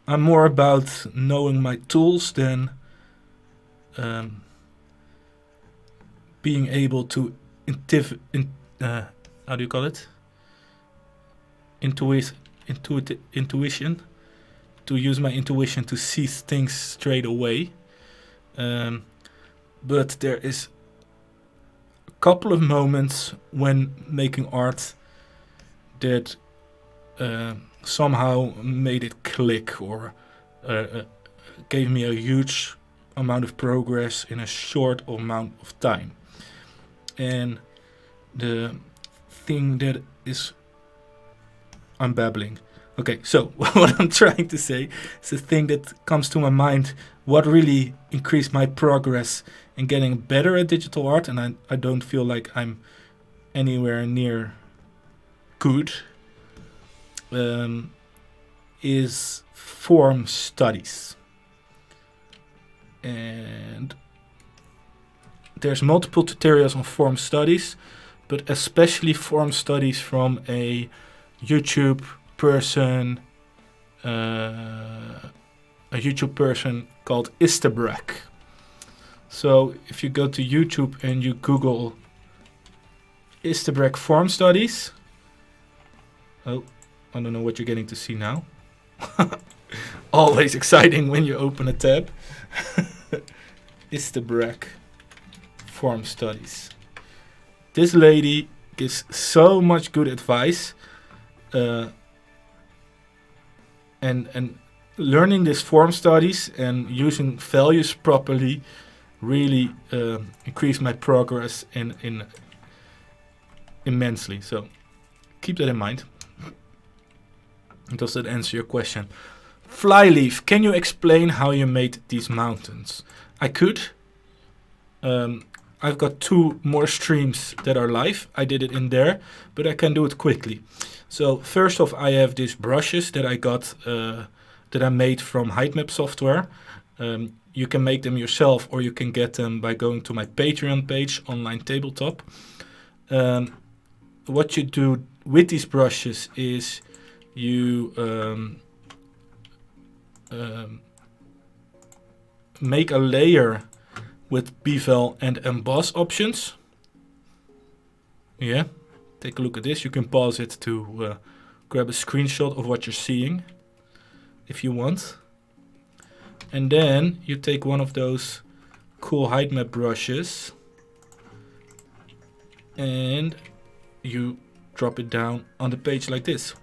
I'm more about knowing my tools than being able to how do you call it? Intuition. To use my intuition to see things straight away. But there is a couple of moments when making art that somehow made it click, or gave me a huge amount of progress in a short amount of time. And the thing that is... I'm babbling. Okay, so what I'm trying to say is the thing that comes to my mind, what really increased my progress in getting better at digital art, and I don't feel like I'm anywhere near good, is form studies. And there's multiple tutorials on form studies, but especially form studies from a YouTube person, called Istabrak. So if you go to YouTube and you Google Istabrak form studies, oh, I don't know what you're getting to see now. always exciting when you open a tab, is the Brack Form Studies. This lady gives so much good advice, and learning this form studies and using values properly really increased my progress in immensely. So keep that in mind. Does that answer your question? Flyleaf, can you explain how you made these mountains? I could. I've got 2 more streams that are live. I did it in there, but I can do it quickly. So first off, I have these brushes that I got, that I made from Height-Map software. You can make them yourself, or you can get them by going to my Patreon page, Online-Tabletop. What you do with these brushes is you make a layer with bevel and emboss options. Yeah, take a look at this. You can pause it to grab a screenshot of what you're seeing if you want. And then you take one of those cool height map brushes and you drop it down on the page like this.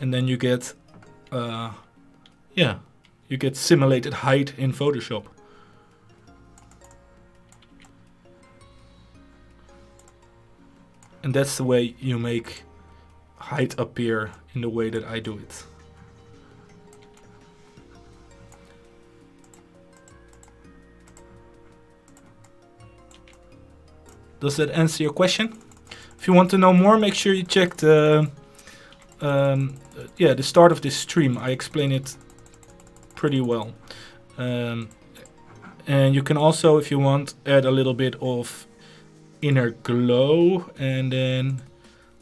And then you get you get simulated height in Photoshop. And that's the way you make height appear in the way that I do it. Does that answer your question? If you want to know more, make sure you check the start of this stream. I explain it pretty well. And you can also, if you want, add a little bit of inner glow, and then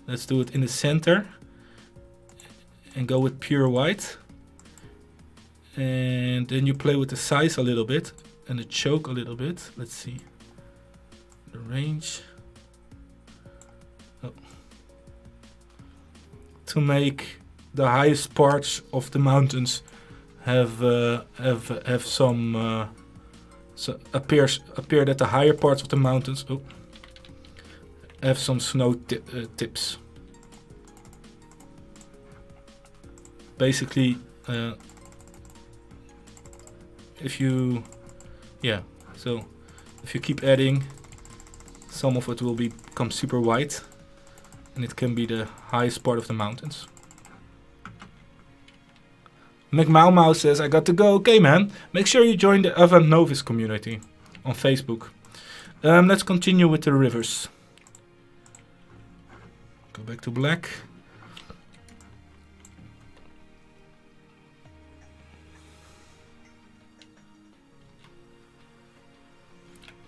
let's do it in the center and go with pure white. And then you play with the size a little bit and the choke a little bit. Let's see the range. To make the highest parts of the mountains have some appear that the higher parts of the mountains have some snow tips. Basically, if you keep adding, some of it will become super white, and it can be the highest part of the mountains. McMauMau says, I got to go. Okay, man. Make sure you join the Avant Novice community on Facebook. Let's continue with the rivers. Go back to black.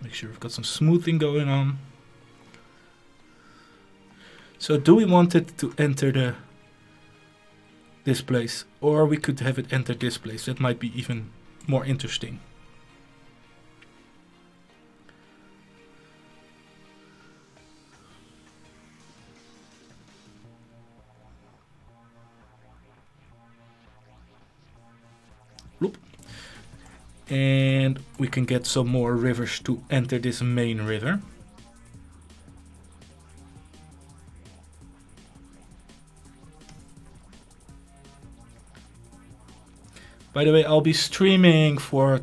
Make sure we've got some smoothing going on. So do we want it to enter this place, or we could have it enter this place? That might be even more interesting. Loop. And we can get some more rivers to enter this main river. By the way, I'll be streaming for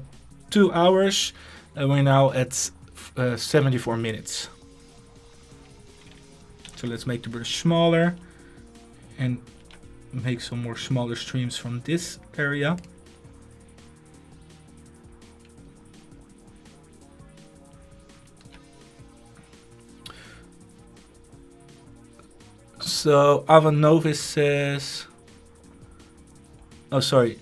2 hours, and we're now at 74 minutes. So let's make the brush smaller and make some more smaller streams from this area. So Avant Novice says... Oh, sorry.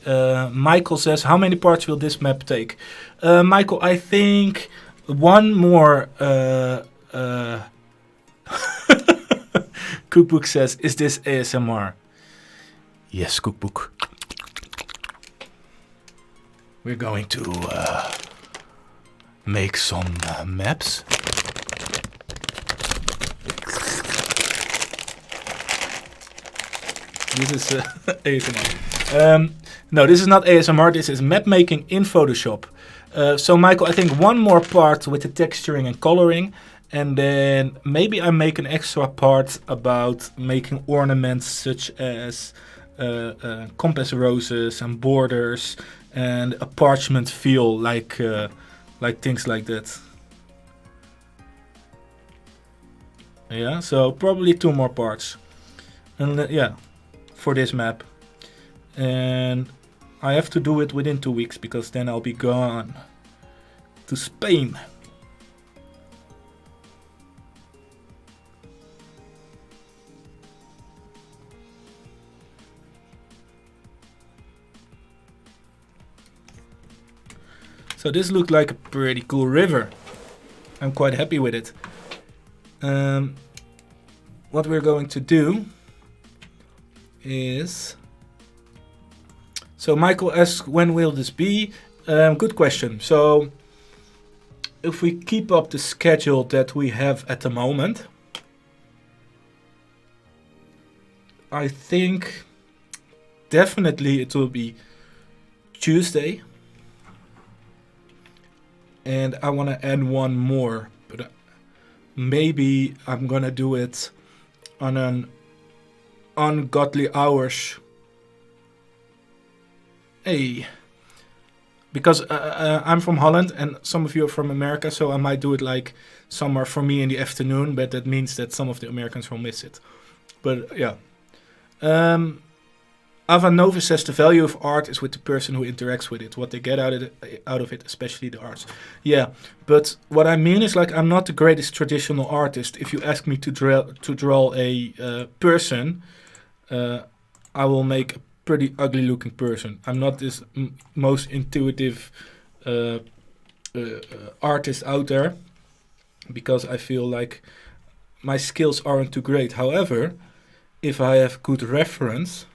Michael says, how many parts will this map take? Michael, I think one more... Cookbook says, is this ASMR? Yes, Cookbook. We're going to make some maps. This is ASMR. No, this is not ASMR. This is map making in Photoshop. So Michael, I think one more part with the texturing and coloring, and then maybe I make an extra part about making ornaments such as compass roses and borders and a parchment feel, like things like that. Yeah, so probably 2 more parts, and yeah, for this map. And I have to do it within 2 weeks, because then I'll be gone to Spain. So this looked like a pretty cool river. I'm quite happy with it. What we're going to do is... So Michael asks, when will this be? Good question. So if we keep up the schedule that we have at the moment, I think definitely it will be Tuesday. And I want to add one more, but maybe I'm gonna do it on an ungodly hours. Hey, because I'm from Holland and some of you are from America, so I might do it like somewhere for me in the afternoon, but that means that some of the Americans will miss it. But yeah. Ava Nova says the value of art is with the person who interacts with it, what they get out of it, especially the arts. Yeah, but what I mean is, like, I'm not the greatest traditional artist. If you ask me to draw a person, I will make a pretty ugly looking person. I'm not this most intuitive artist out there, because I feel like my skills aren't too great. However, if I have good reference,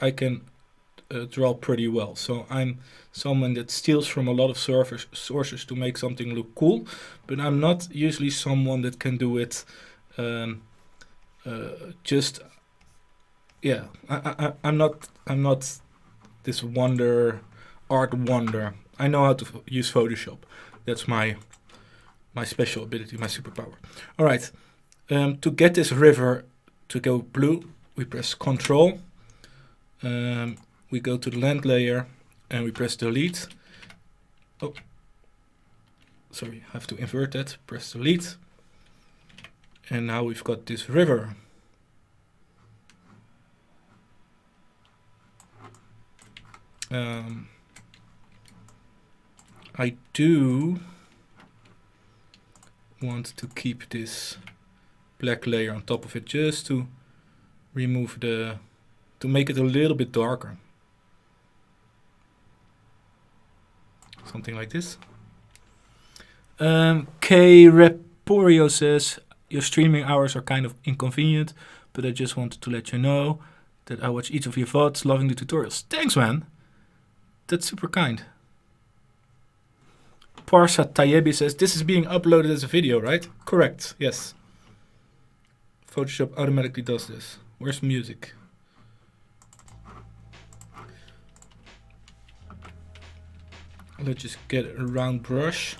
I can draw pretty well. So I'm someone that steals from a lot of sources to make something look cool, but I'm not usually someone that can do it just... Yeah, I'm not this art wonder. I know how to use Photoshop. That's my special ability, my superpower. All right, to get this river to go blue, we press Control, we go to the land layer, and we press Delete. Oh, sorry, I have to invert that. Press Delete. And now we've got this river. I do want to keep this black layer on top of it, just to remove to make it a little bit darker. Something like this. K Reporio says, your streaming hours are kind of inconvenient, but I just wanted to let you know that I watch each of your VODs, loving the tutorials. Thanks, man. That's super kind. Parsa Tayebi says, this is being uploaded as a video, right? Correct, yes. Photoshop automatically does this. Where's music? Let's just get a round brush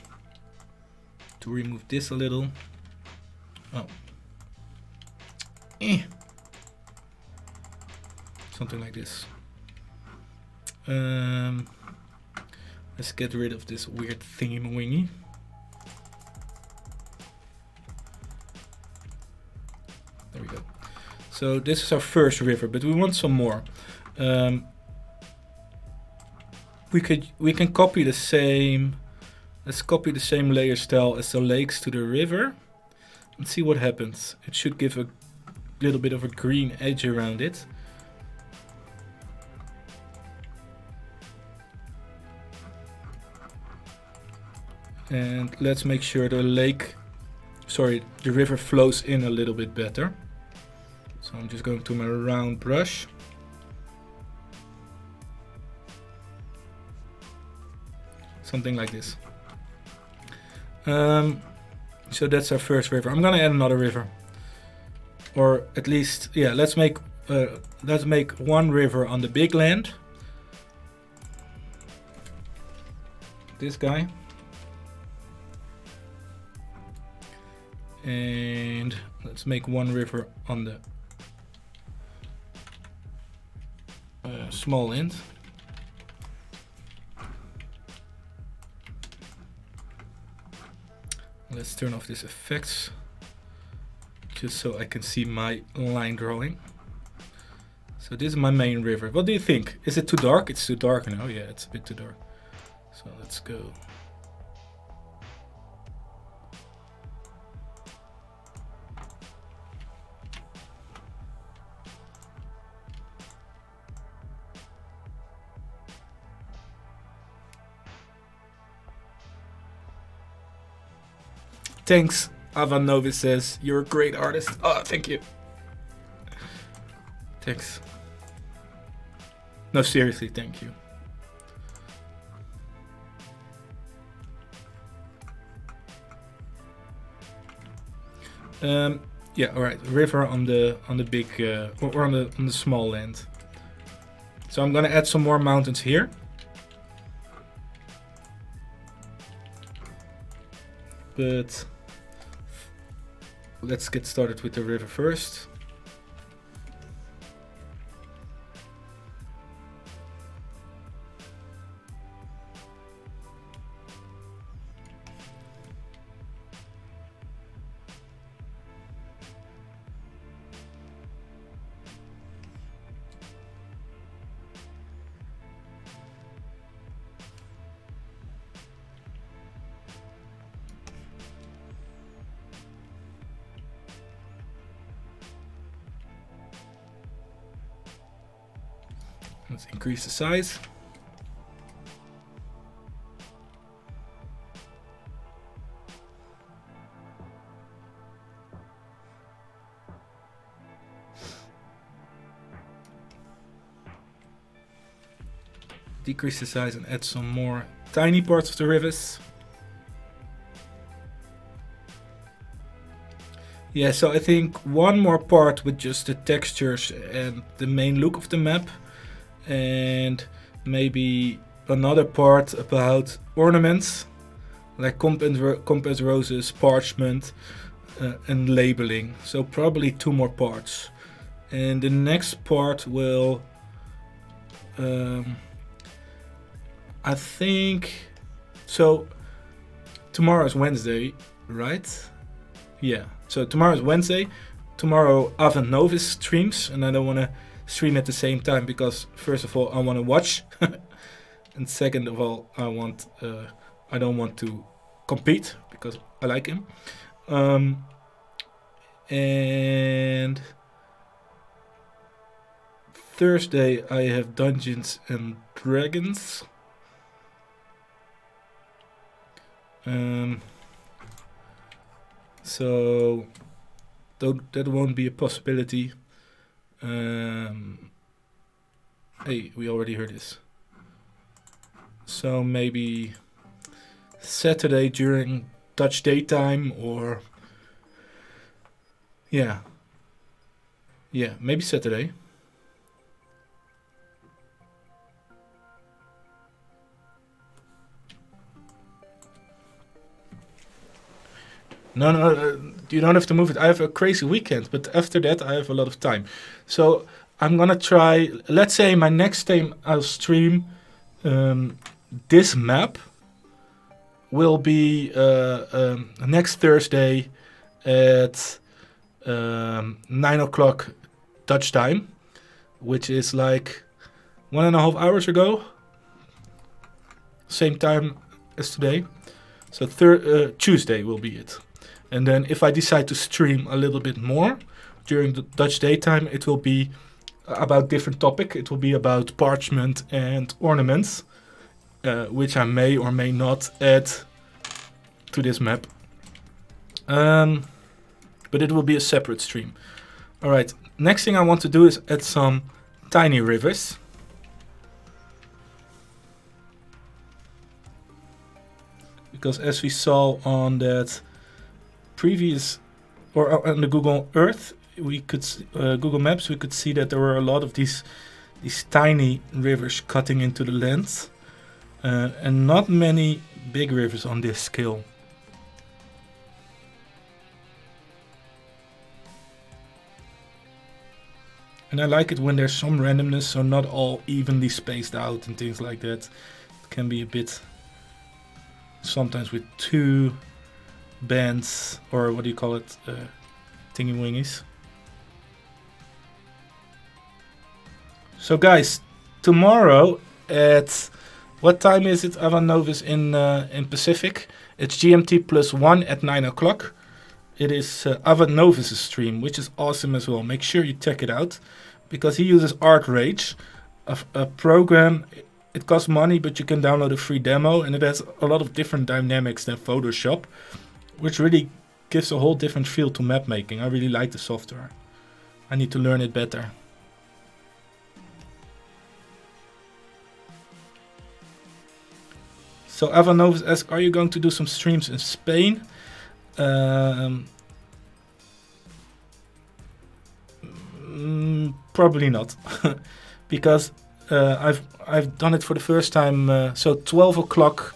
to remove this a little. Oh. Something like this. Let's get rid of this weird thingy-wingy. There we go. So this is our first river, but we want some more. We can copy the same. Let's copy the same layer style as the lakes to the river, and see what happens. It should give a little bit of a green edge around it. And let's make sure the river flows in a little bit better. So I'm just going to my round brush. Something like this. So that's our first river. I'm gonna add another river. or at least, yeah, let's make one river on the big land. This guy. And let's make one river on the small end. Let's turn off this effects just so I can see my line drawing. So this is my main river. What do you think? Is it too dark? It's too dark now. Yeah, it's a bit too dark. So let's go. Thanks, Avan Novis says, you're a great artist. Oh, thank you. Thanks. No, seriously, thank you. Yeah, all right. River on the big or on the small land. So I'm gonna add some more mountains here. But let's get started with the river first. Let's increase the size. Decrease the size and add some more tiny parts of the rivers. Yeah, so I think one more part with just the textures and the main look of the map. And maybe another part about ornaments, like compass roses, parchment, and labeling. So probably 2 more parts. And the next part will, I think, so tomorrow is Wednesday, right? Yeah, so tomorrow is Wednesday. Tomorrow Avan Novis streams, and I don't want to stream at the same time because first of all I want to watch and second of all I don't want to compete because I like him, and Thursday I have Dungeons and Dragons, so that won't be a possibility. Hey, we already heard this. So maybe Saturday during Dutch daytime, or yeah, maybe Saturday. No, you don't have to move it. I have a crazy weekend, but after that I have a lot of time. So I'm gonna try, let's say my next time I'll stream this map will be next Thursday at 9 o'clock Dutch time, which is like 1.5 hours ago. Same time as today. So Tuesday will be it. And then if I decide to stream a little bit more during the Dutch daytime, it will be about different topic. It will be about parchment and ornaments, which I may or may not add to this map. But it will be a separate stream. All right, next thing I want to do is add some tiny rivers. Because as we saw on that previous, or on the Google Earth we could Google Maps, we could see that there were a lot of these tiny rivers cutting into the land, and not many big rivers on this scale. And I like it when there's some randomness, so not all evenly spaced out and things like that. It can be a bit, sometimes with two bands, or what do you call it, thingy-wingies. So guys, tomorrow at, what time is it, Avan Novus, in Pacific? It's GMT +1 at 9 o'clock. It is Avan Novus' stream, which is awesome as well. Make sure you check it out, because he uses Art Rage, a program. It costs money, but you can download a free demo, and it has a lot of different dynamics than Photoshop, which really gives a whole different feel to map making. I really like the software. I need to learn it better. So Avan Novus asks, are you going to do some streams in Spain? Probably not, because I've done it for the first time. So 12 o'clock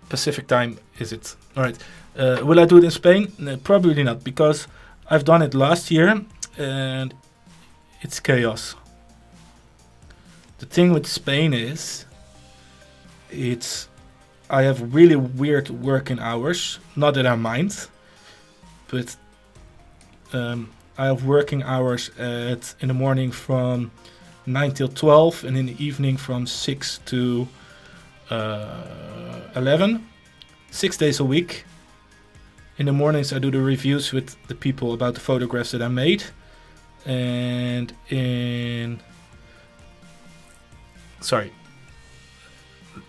Pacific time is it? All right. Will I do it in Spain? No, probably not, because I've done it last year and it's chaos. The thing with Spain is, I have really weird working hours. Not that I mind, but I have working hours in the morning from 9 till 12, and in the evening from 6 to 11. 6 days a week. In the mornings I do the reviews with the people about the photographs that I made, and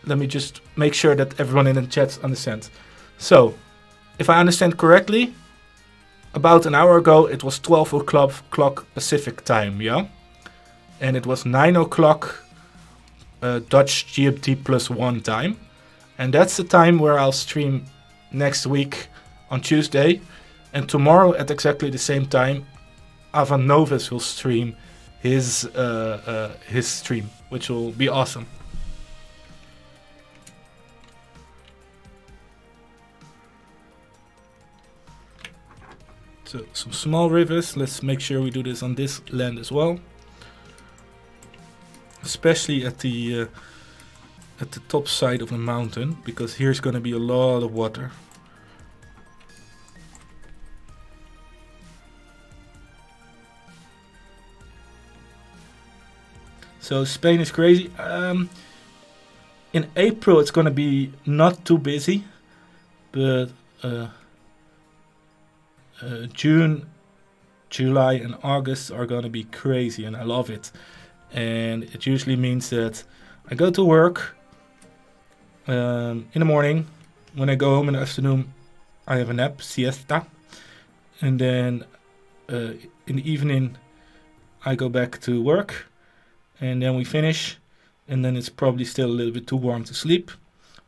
let me just make sure that everyone in the chat understands. So, if I understand correctly, about an hour ago it was 12 o'clock Pacific time, yeah? And it was 9 o'clock Dutch GMT +1 time. And that's the time where I'll stream next week on Tuesday. And tomorrow at exactly the same time, Avan Novus will stream his stream, which will be awesome. So some small rivers. Let's make sure we do this on this land as well, especially at the top side of the mountain, because here's going to be a lot of water. So Spain is crazy. In April it's going to be not too busy, but June, July and August are going to be crazy, and I love it. And it usually means that I go to work in the morning. When I go home in the afternoon, I have a nap, siesta. And then in the evening, I go back to work. And then we finish. And then it's probably still a little bit too warm to sleep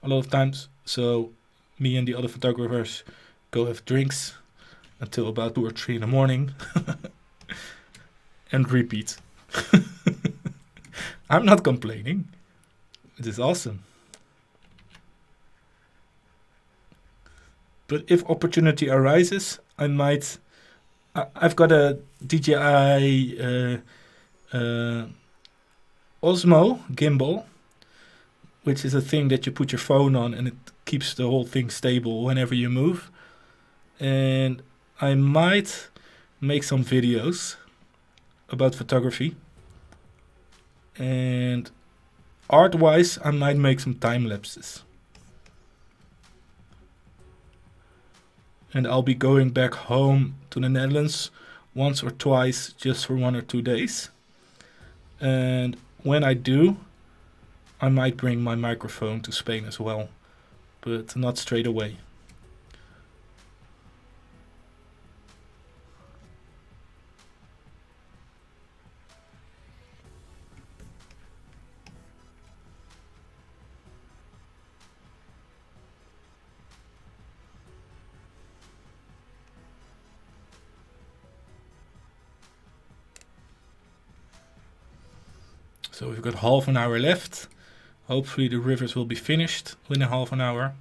a lot of times. So me and the other photographers go have drinks until about 2 or 3 in the morning. And repeat. I'm not complaining. It is awesome. But if opportunity arises, I might... I've got a DJI Osmo gimbal, which is a thing that you put your phone on and it keeps the whole thing stable whenever you move. And I might make some videos about photography. And art-wise, I might make some time lapses. And I'll be going back home to the Netherlands once or twice, just for 1 or 2 days. And when I do, I might bring my microphone to Spain as well, but not straight away. So we've got half an hour left. Hopefully the rivers will be finished within half an hour.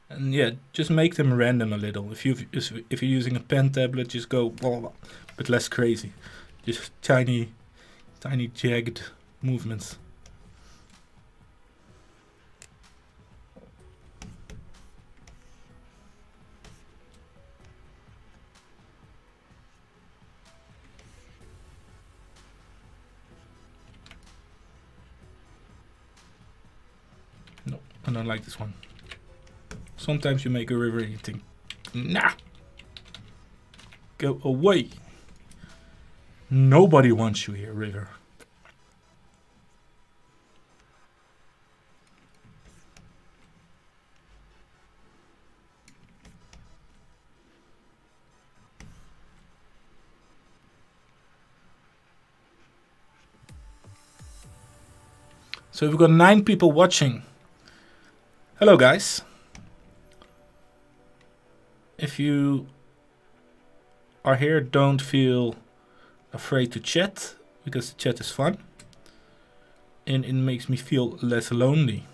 And yeah, just make them random a little. If you're using a pen tablet, just go blah, blah, but less crazy. Just tiny jagged movements. No, I don't like this one. Sometimes you make a river and you think, nah, go away. Nobody wants you here, river. So we've got 9 people watching. Hello, guys. If you are here, don't feel afraid to chat, because the chat is fun. And it makes me feel less lonely.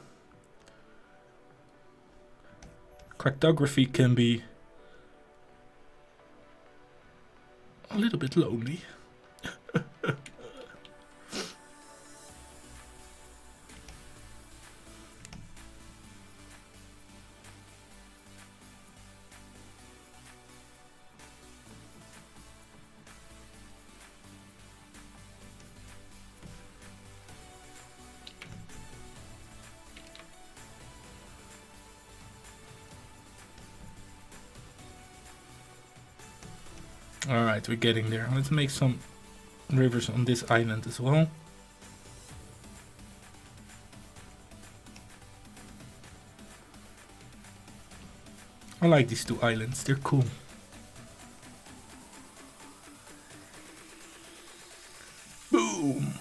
Cartography can be a little bit lonely. Alright, we're getting there. Let's make some rivers on this island as well. I like these 2 islands, they're cool. Boom!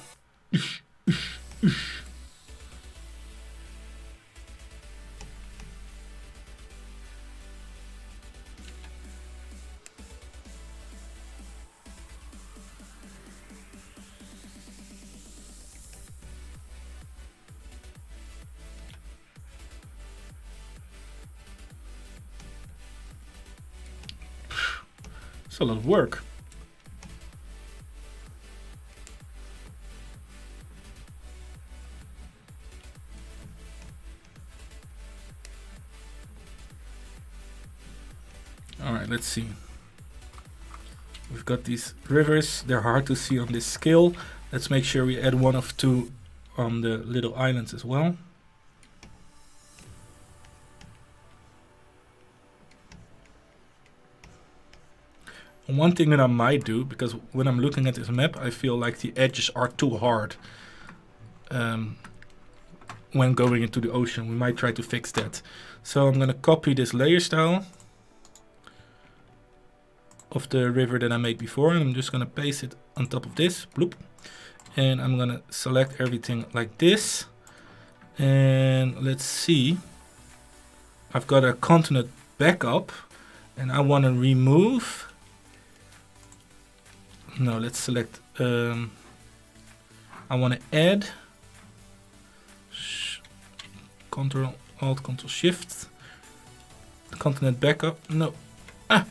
It's a lot of work. Alright, let's see. We've got these rivers, they're hard to see on this scale. Let's make sure we add 1 of 2 on the little islands as well. One thing that I might do, because when I'm looking at this map, I feel like the edges are too hard when going into the ocean. We might try to fix that. So I'm going to copy this layer style of the river that I made before, and I'm just going to paste it on top of this, bloop. And I'm going to select everything like this. And let's see. I've got a continent backup, and I want to remove. No, let's select. I want to add. Control Alt Control Shift. Continent backup. No. Ah.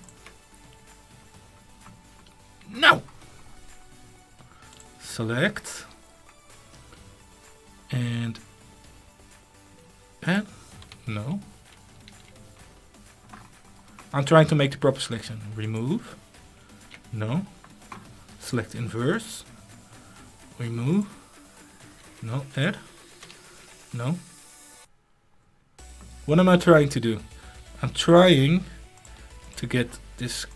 No. Select. And add. No. I'm trying to make the proper selection. Remove. No. Select inverse, remove, no, add, no. What am I trying to do? I'm trying to get this,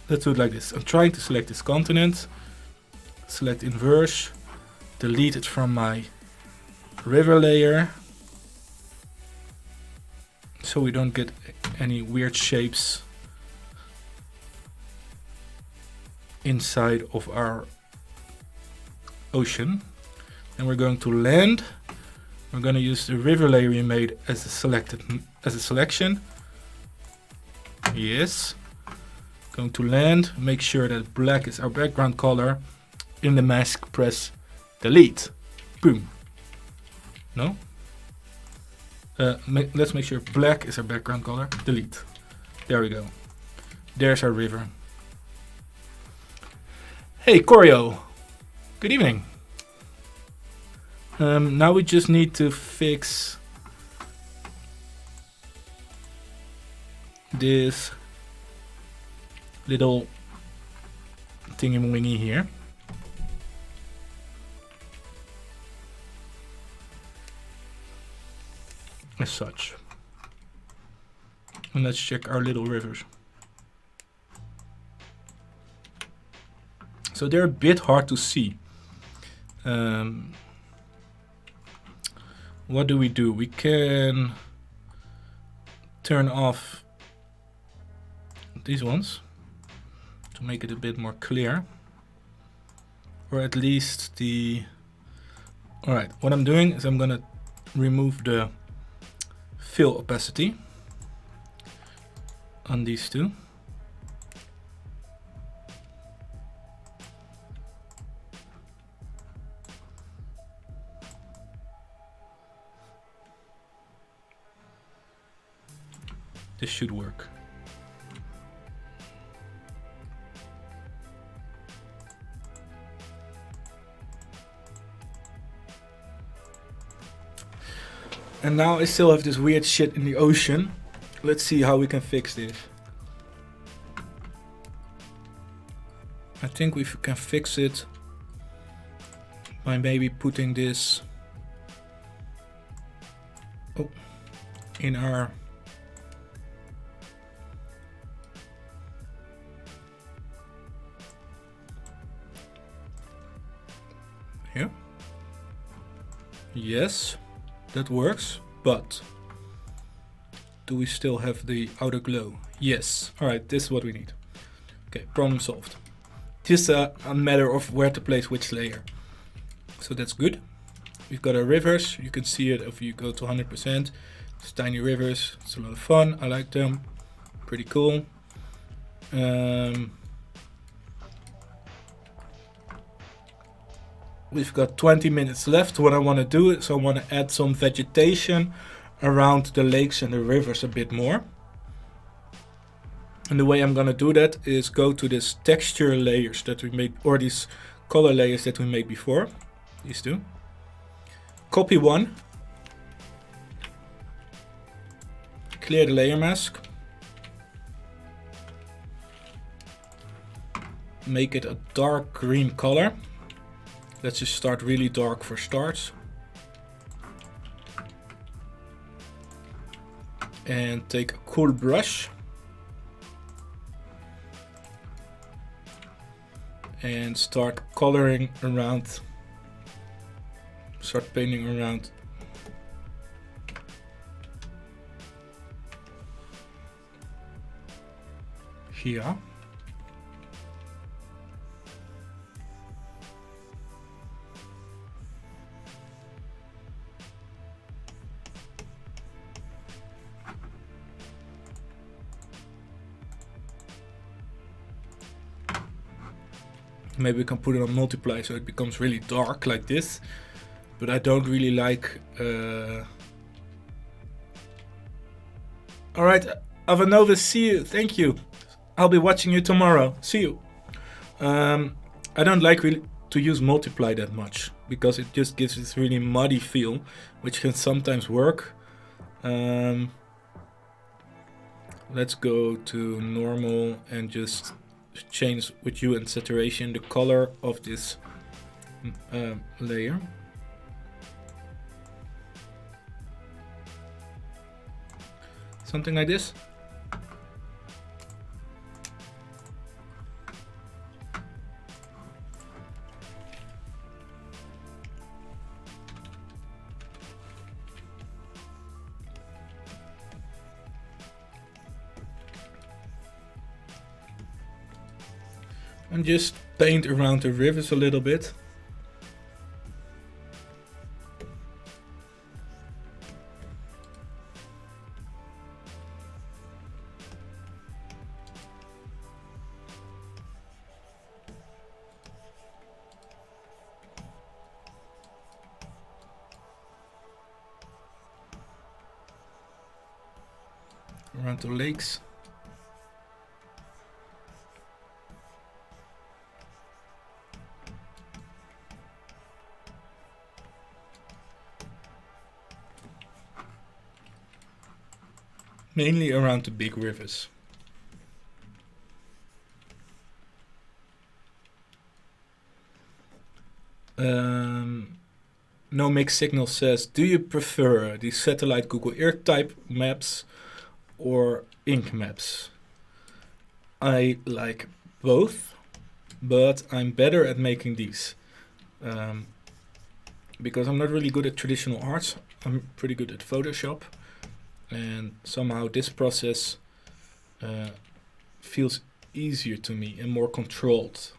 let's do it like this. I'm trying to select this continent, select inverse, delete it from my river layer, so we don't get any weird shapes. inside of our ocean. And we're going to land. We're going to use the river layer we made as a selection. Yes. Going to land. Make sure that black is our background color. In the mask, press delete. Boom. No? Let's make sure black is our background color. Delete. There we go. There's our river. Hey, Corio. Good evening. Now we just need to fix this little thingy-wingy here. As such. And let's check our little rivers. So they're a bit hard to see. What do? We can turn off these ones to make it a bit more clear. Or at least the... Alright, what I'm doing is I'm gonna remove the fill opacity on these two. This should work. And now I still have this weird shit in the ocean. Let's see how we can fix this. I think we can fix it by maybe putting this in our here. Yes, that works, but do we still have the outer glow? Yes. Alright, this is what we need. Okay, problem solved. Just a matter of where to place which layer. So that's good. We've got our rivers. You can see it if you go to 100%. It's tiny rivers. It's a lot of fun. I like them. Pretty cool. We've got 20 minutes left. What I want to do is I want to add some vegetation around the lakes and the rivers a bit more. And the way I'm going to do that is go to this texture layers that we made, or these color layers that we made before. These two. Copy one. Clear the layer mask. Make it a dark green color. Let's just start really dark for starts. And take a cool brush. And start coloring around. Start painting around. Here. Maybe we can put it on multiply so it becomes really dark like this. But I don't really like... Alright, Avanova, see you. Thank you. I'll be watching you tomorrow. See you. I don't like really to use multiply that much. Because it just gives this really muddy feel. Which can sometimes work. Let's go to normal and just... change with hue and saturation the color of this layer. Something like this. and just paint around the rivers a little bit. Around the lakes. Mainly around the big rivers. No Mixed Signal says, do you prefer the satellite Google Earth type maps or ink maps? I like both, but I'm better at making these. Because I'm not really good at traditional arts. I'm pretty good at Photoshop. And somehow this process feels easier to me and more controlled.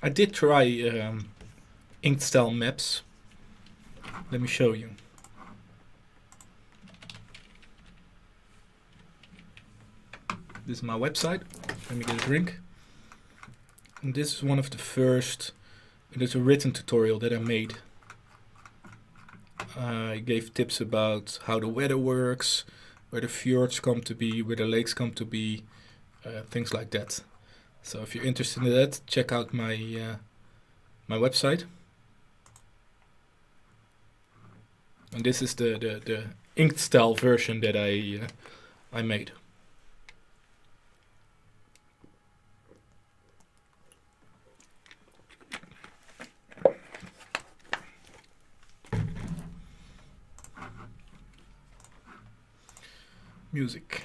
I did try inked style maps. Let me show you. This is my website. Let me get a drink. And this is one of the first. It is a written tutorial that I made. I gave tips about how the weather works, where the fjords come to be, where the lakes come to be, things like that. So if you're interested in that, check out my my website. And this is the inked style version that I made. Music.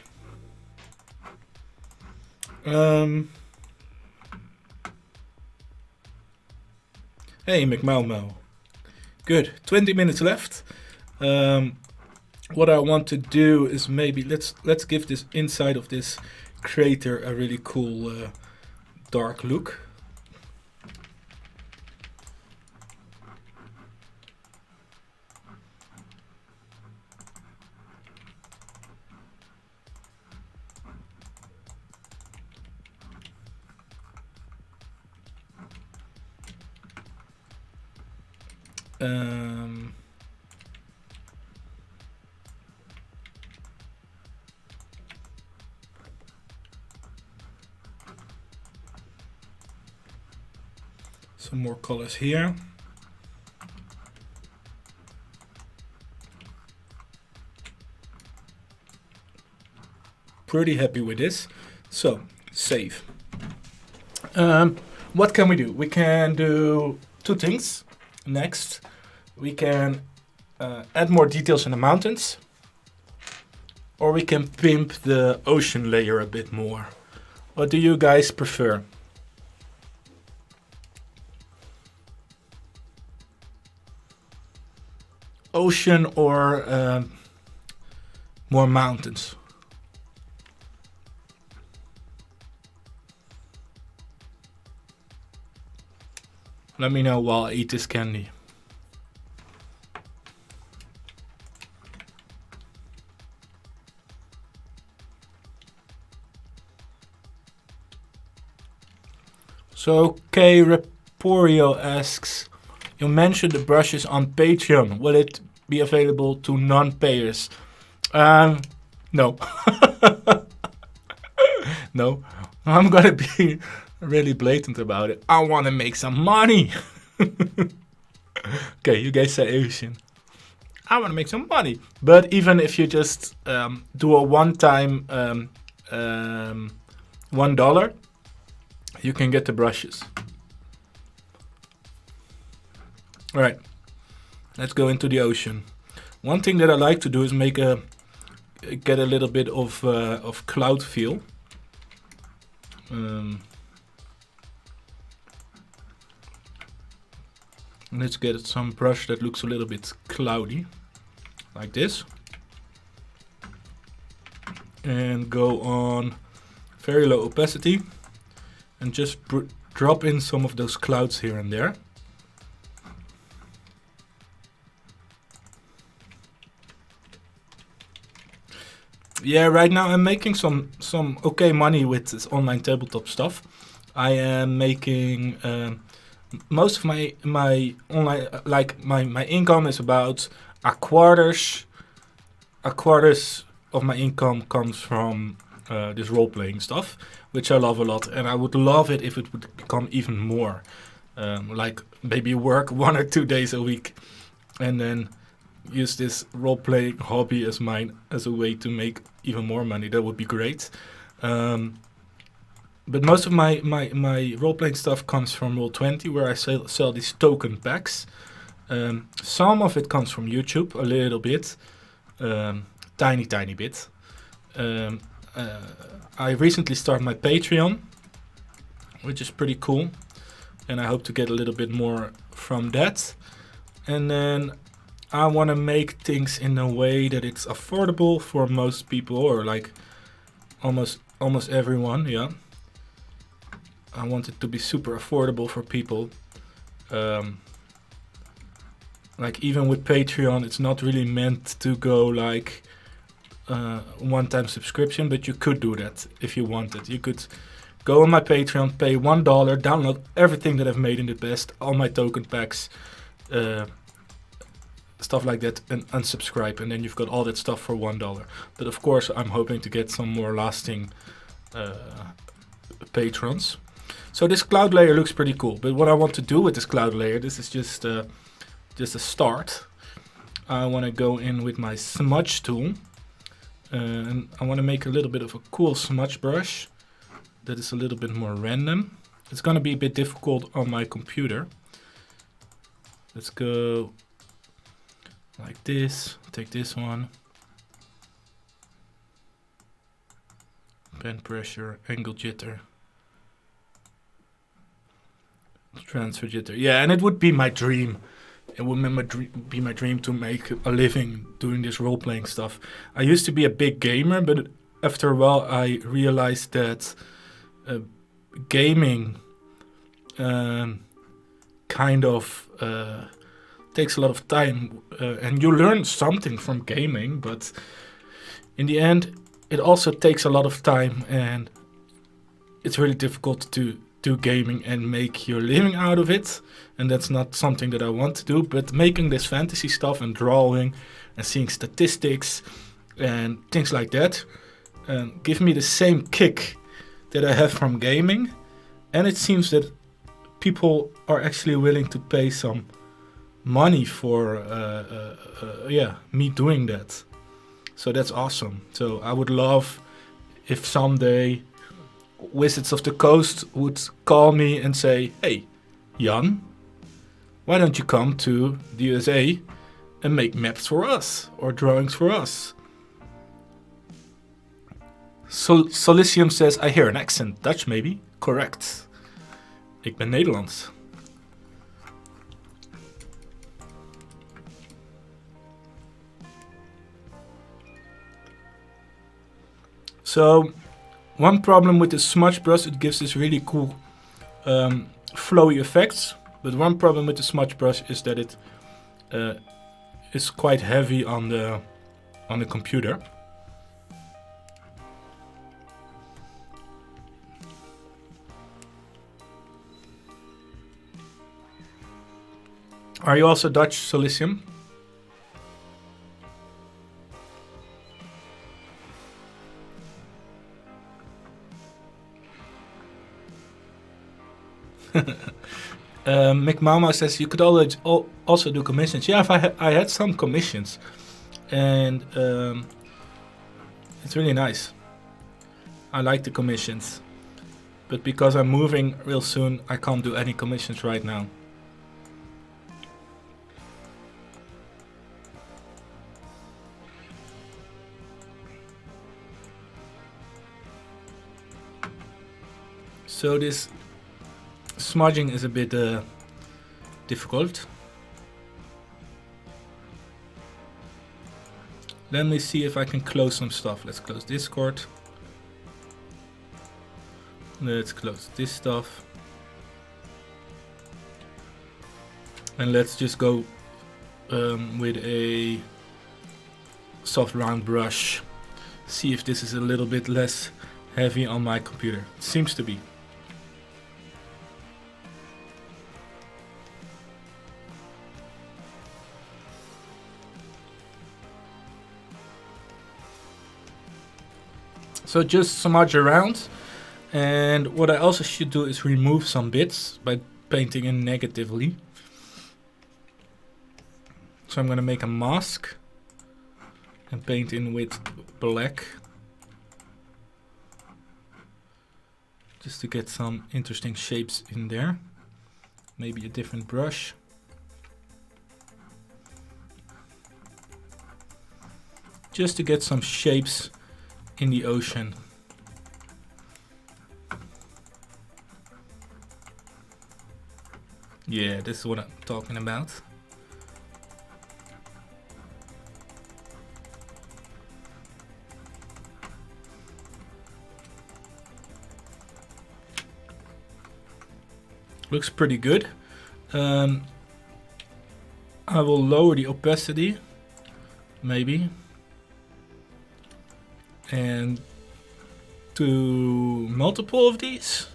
Hey, McMaumo. Good. 20 minutes left. What I want to do is maybe let's give this inside of this crater a really cool dark look. Some more colors here. Pretty happy with this. So, save. What can we do? We can do two things. Next, we can add more details in the mountains, or we can pimp the ocean layer a bit more. What do you guys prefer? Ocean or more mountains? Let me know while I eat this candy. So K Reporio asks, you mentioned the brushes on Patreon. Will it be available to non-payers? No. No. I'm gonna be really blatant about it. I want to make some money. Okay, you guys say Asian. I want to make some money. But even if you just do a one-time $1, you can get the brushes. All right, let's go into the ocean. One thing that I like to do is get a little bit of cloud feel. Let's get some brush that looks a little bit cloudy, like this. And go on very low opacity and just drop in some of those clouds here and there. Yeah, right now I'm making some okay money with this online tabletop stuff. I am making most of my online, like my income is about a quarters of my income comes from this role-playing stuff, which I love a lot, and I would love it if it would become even more. Like maybe work 1 or 2 days a week, and then use this role-playing hobby as a way to make even more money. That would be great. But most of my role-playing stuff comes from Roll20, where I sell these token packs. Some of it comes from YouTube, a little bit. Tiny bit. I recently started my Patreon, which is pretty cool, and I hope to get a little bit more from that. And then I want to make things in a way that it's affordable for most people, or like almost everyone. Yeah, I want it to be super affordable for people. Like even with Patreon, it's not really meant to go like one-time subscription, but you could do that if you wanted. You could go on my Patreon, pay $1, download everything that I've made in the past, all my token packs, stuff like that, and unsubscribe, and then you've got all that stuff for $1. But of course, I'm hoping to get some more lasting patrons. So this cloud layer looks pretty cool, but what I want to do with this cloud layer, this is just a start. I want to go in with my smudge tool, and I want to make a little bit of a cool smudge brush that is a little bit more random. It's going to be a bit difficult on my computer. Let's go like this, take this one, pen pressure, angle jitter, transfer jitter. Yeah, and it would be my dream. It would be my dream to make a living doing this role-playing stuff. I used to be a big gamer, but after a while I realized that gaming kind of takes a lot of time, and you learn something from gaming, but in the end it also takes a lot of time, and it's really difficult to do gaming and make your living out of it, and that's not something that I want to do. But making this fantasy stuff and drawing and seeing statistics and things like that give me the same kick that I have from gaming, and it seems that people are actually willing to pay some money for me doing that. So that's awesome. So I would love if someday Wizards of the Coast would call me and say, "Hey, Jan, why don't you come to the USA and make maps for us or drawings for us?" Solicium says, "I hear an accent. Dutch maybe?" Correct. Ik ben Nederlands. So one problem with the smudge brush, it gives this really cool flowy effects. But one problem with the smudge brush is that it is quite heavy on the computer. Are you also Dutch, Solicium? McMama says you could always also do commissions. Yeah, I had some commissions, and it's really nice. I like the commissions, but because I'm moving real soon, I can't do any commissions right now. So this smudging is a bit difficult. Let me see if I can close some stuff. Let's close Discord. Let's close this stuff. And let's just go with a soft round brush. See if this is a little bit less heavy on my computer. It seems to be. So just smudge around. And what I also should do is remove some bits by painting in negatively. So I'm going to make a mask and paint in with black. Just to get some interesting shapes in there. Maybe a different brush. Just to get some shapes in the ocean. Yeah, this is what I'm talking about. Looks pretty good. I will lower the opacity, maybe, and do multiple of these,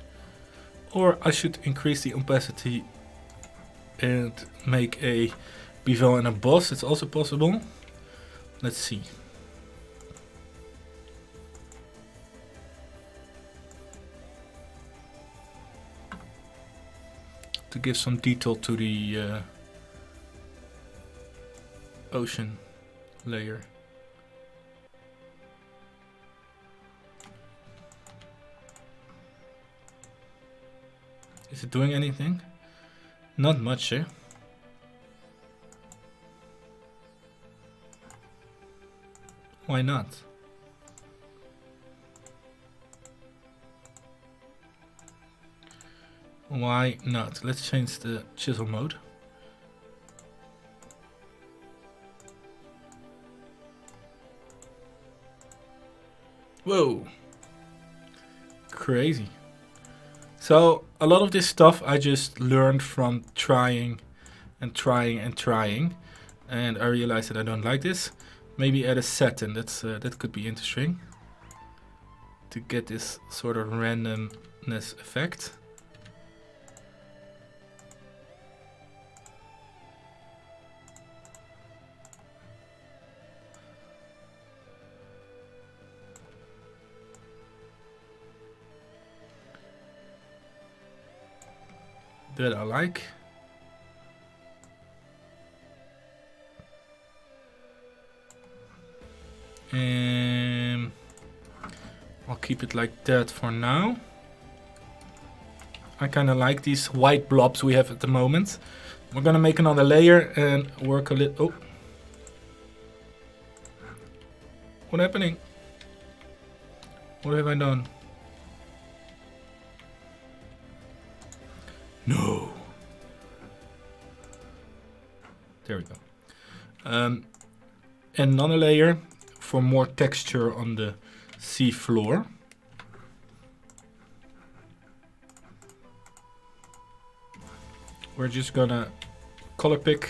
or I should increase the opacity and make a bevel and a boss. It's also possible. Let's see. To give some detail to the ocean layer. Is it doing anything? Not much, eh? Why not? Why not? Let's change the chisel mode. Whoa. Crazy. So a lot of this stuff I just learned from trying and trying and trying. And I realized that I don't like this. Maybe add a satin. That could be interesting. To get this sort of randomness effect. That I like. And I'll keep it like that for now. I kind of like these white blobs we have at the moment. We're gonna make another layer and work a little. Oh, what's happening? What have I done? No. There we go. Another layer for more texture on the sea floor. We're just gonna color pick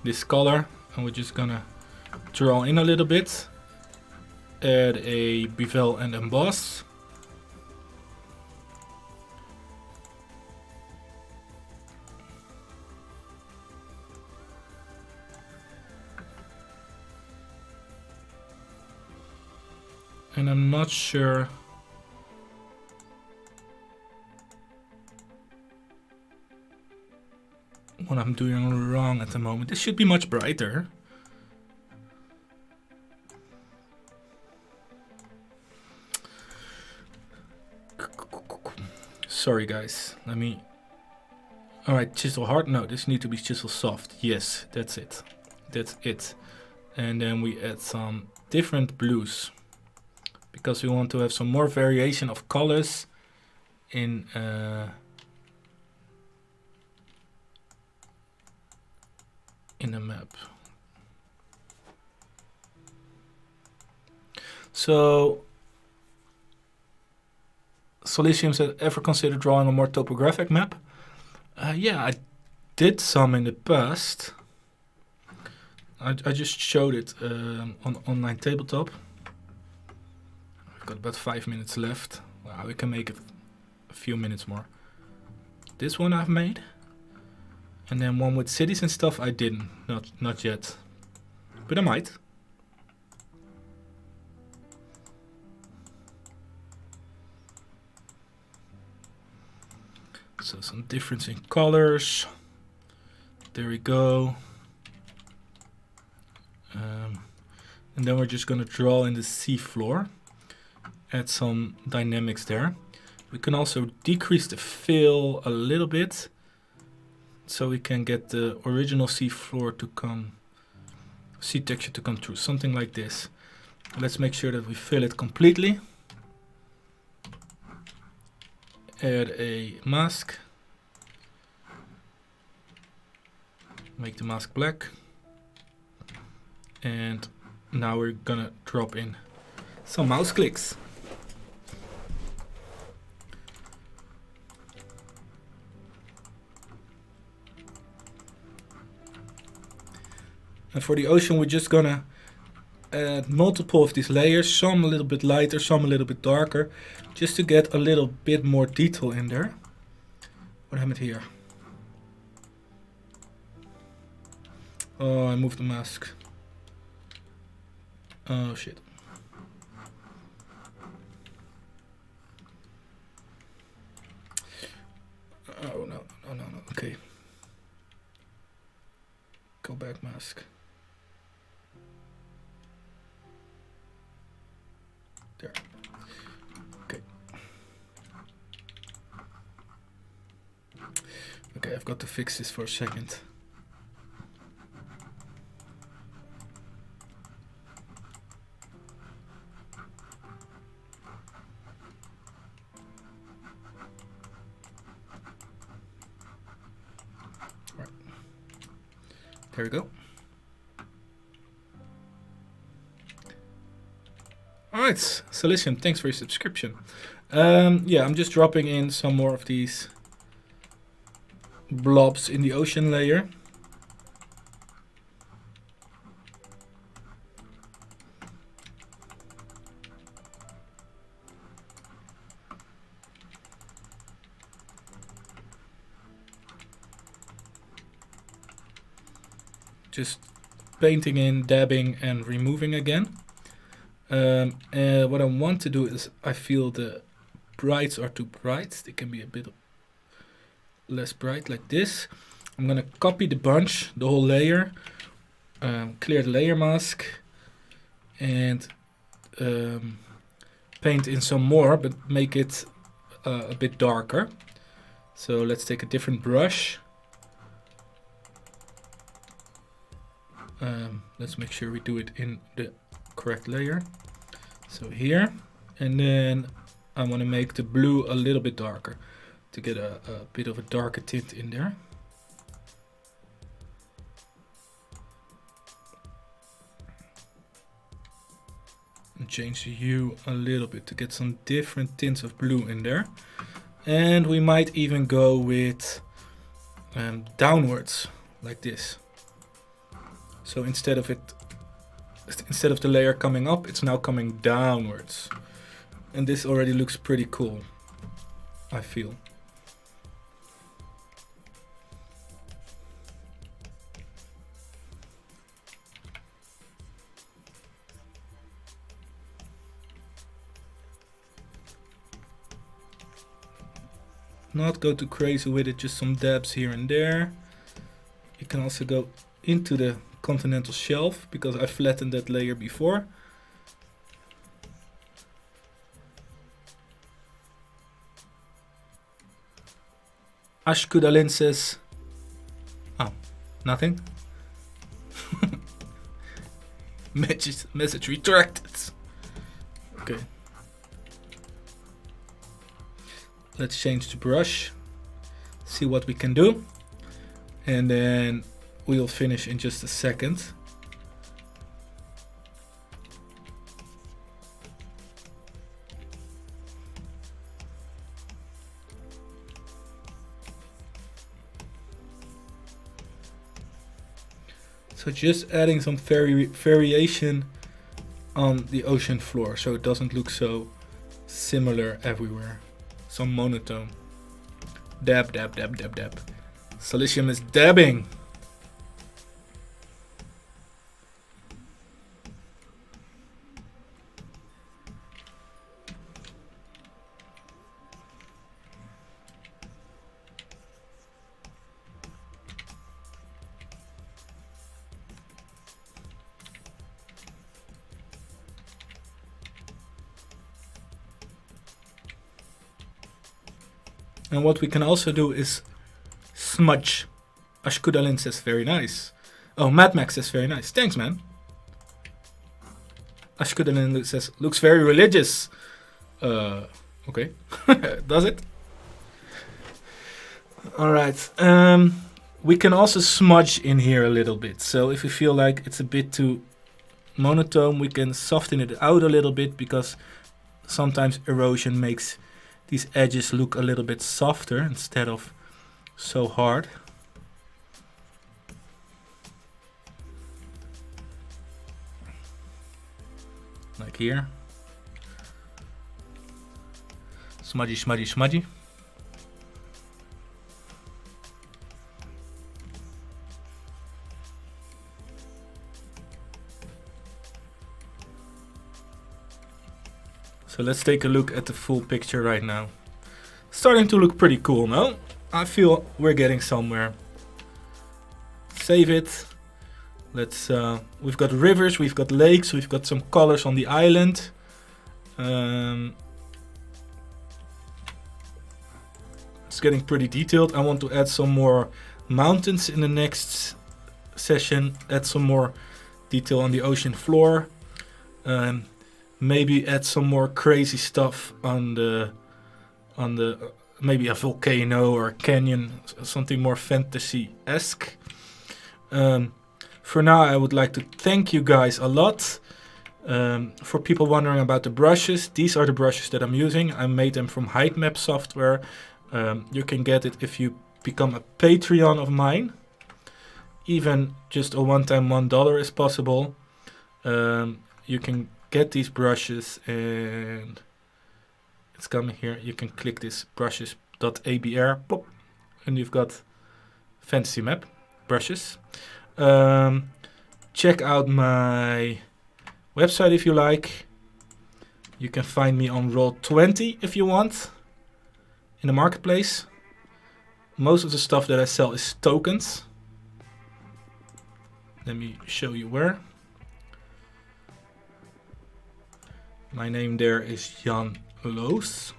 this color and we're just gonna draw in a little bit. Add a bevel and emboss. And I'm not sure what I'm doing wrong at the moment. This should be much brighter. Sorry guys, let me... Alright, chisel hard? No, this needs to be chisel soft. Yes, that's it. That's it. And then we add some different blues. Because we want to have some more variation of colors in the map. So, Solicium said, ever consider drawing a more topographic map? Yeah, I did some in the past. I just showed it on Online-Tabletop. I've got about 5 minutes left. Wow, we can make it a few minutes more. This one I've made. And then one with cities and stuff I didn't. Not yet. But I might. So some difference in colors. There we go. And then we're just going to draw in the seafloor. Add some dynamics there. We can also decrease the fill a little bit, so we can get the original seafloor to come, sea texture to come through, something like this. Let's make sure that we fill it completely. Add a mask. Make the mask black. And now we're gonna drop in some mouse clicks. And for the ocean, we're just gonna add multiple of these layers, some a little bit lighter, some a little bit darker, just to get a little bit more detail in there. What happened here? Oh, I moved the mask. Oh shit. Oh no. Okay. Go back, mask. There. Okay. Okay, I've got to fix this for a second. Right. There we go. Alright, Salicium, thanks for your subscription. Yeah, I'm just dropping in some more of these blobs in the ocean layer. Just painting in, dabbing and removing again. What I want to do is, I feel the brights are too bright. They can be a bit less bright, like this. I'm gonna copy the bunch, the whole layer, clear the layer mask, and paint in some more, but make it a bit darker. So let's take a different brush. Let's make sure we do it in the correct layer. So here, and then I want to make the blue a little bit darker to get a bit of a darker tint in there. And change the hue a little bit to get some different tints of blue in there. And we might even go with downwards, like this. So instead of the layer coming up, it's now coming downwards. And this already looks pretty cool, I feel. Not go too crazy with it, just some dabs here and there. You can also go into the continental shelf, because I flattened that layer before. Ashkudalin says, oh, nothing. Message retracted. Okay. Let's change the brush, see what we can do, and then we'll finish in just a second. So just adding some variation on the ocean floor so it doesn't look so similar everywhere. Some monotone. Dab, dab, dab, dab, dab. Silicium is dabbing. And what we can also do is smudge. Ashkudalin says very nice. Oh, Mad Max says very nice. Thanks, man. Ashkudalin says looks very religious. Okay. Does it? Alright. We can also smudge in here a little bit. So if we feel like it's a bit too monotone, we can soften it out a little bit, because sometimes erosion makes these edges look a little bit softer instead of so hard. Like here. Smudgy, smudgy, smudgy. So let's take a look at the full picture right now. Starting to look pretty cool, no? I feel we're getting somewhere. Save it. Let's. We've got rivers, we've got lakes, we've got some colors on the island. It's getting pretty detailed. I want to add some more mountains in the next session. Add some more detail on the ocean floor. Maybe add some more crazy stuff on the maybe a volcano or a canyon, something more fantasy-esque. For now, I would like to thank you guys a lot. For people wondering about the brushes, these are the brushes that I'm using. I made them from Height-Map software. You can get it if you become a Patreon of mine. Even just a one-time $1 is possible. You can get these brushes, and it's coming here. You can click this brushes.abr, pop, and you've got fantasy map brushes. Check out my website if you like. You can find me on Roll20 if you want, in the marketplace. Most of the stuff that I sell is tokens. Let me show you where. My name there is Jan Loos.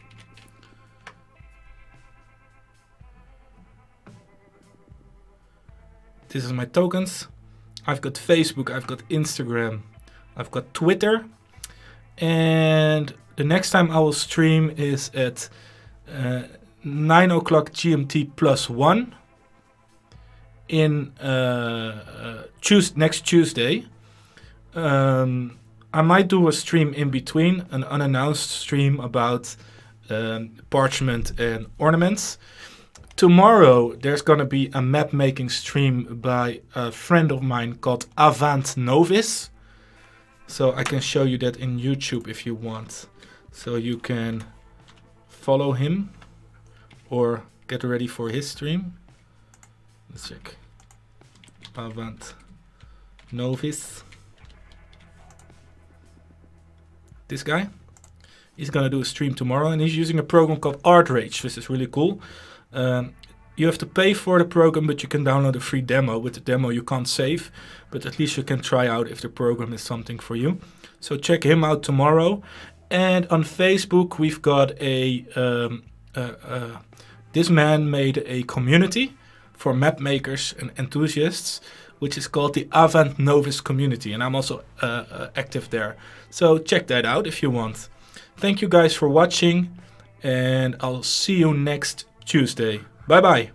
This is my tokens. I've got Facebook, I've got Instagram, I've got Twitter. And the next time I will stream is at 9 o'clock GMT +1 in next Tuesday. I might do a stream in between, an unannounced stream about parchment and ornaments. Tomorrow there's gonna be a map making stream by a friend of mine called Avant Novice. So I can show you that in YouTube if you want. So you can follow him or get ready for his stream. Let's check. Avant Novice. This guy, he's gonna do a stream tomorrow, and he's using a program called ArtRage. This is really cool. You have to pay for the program, but you can download a free demo. With the demo you can't save, but at least you can try out if the program is something for you. So check him out tomorrow. And on Facebook we've got this man made a community for map makers and enthusiasts, which is called the Avant Novice community, and I'm also active there. So check that out if you want. Thank you guys for watching, and I'll see you next Tuesday. Bye bye.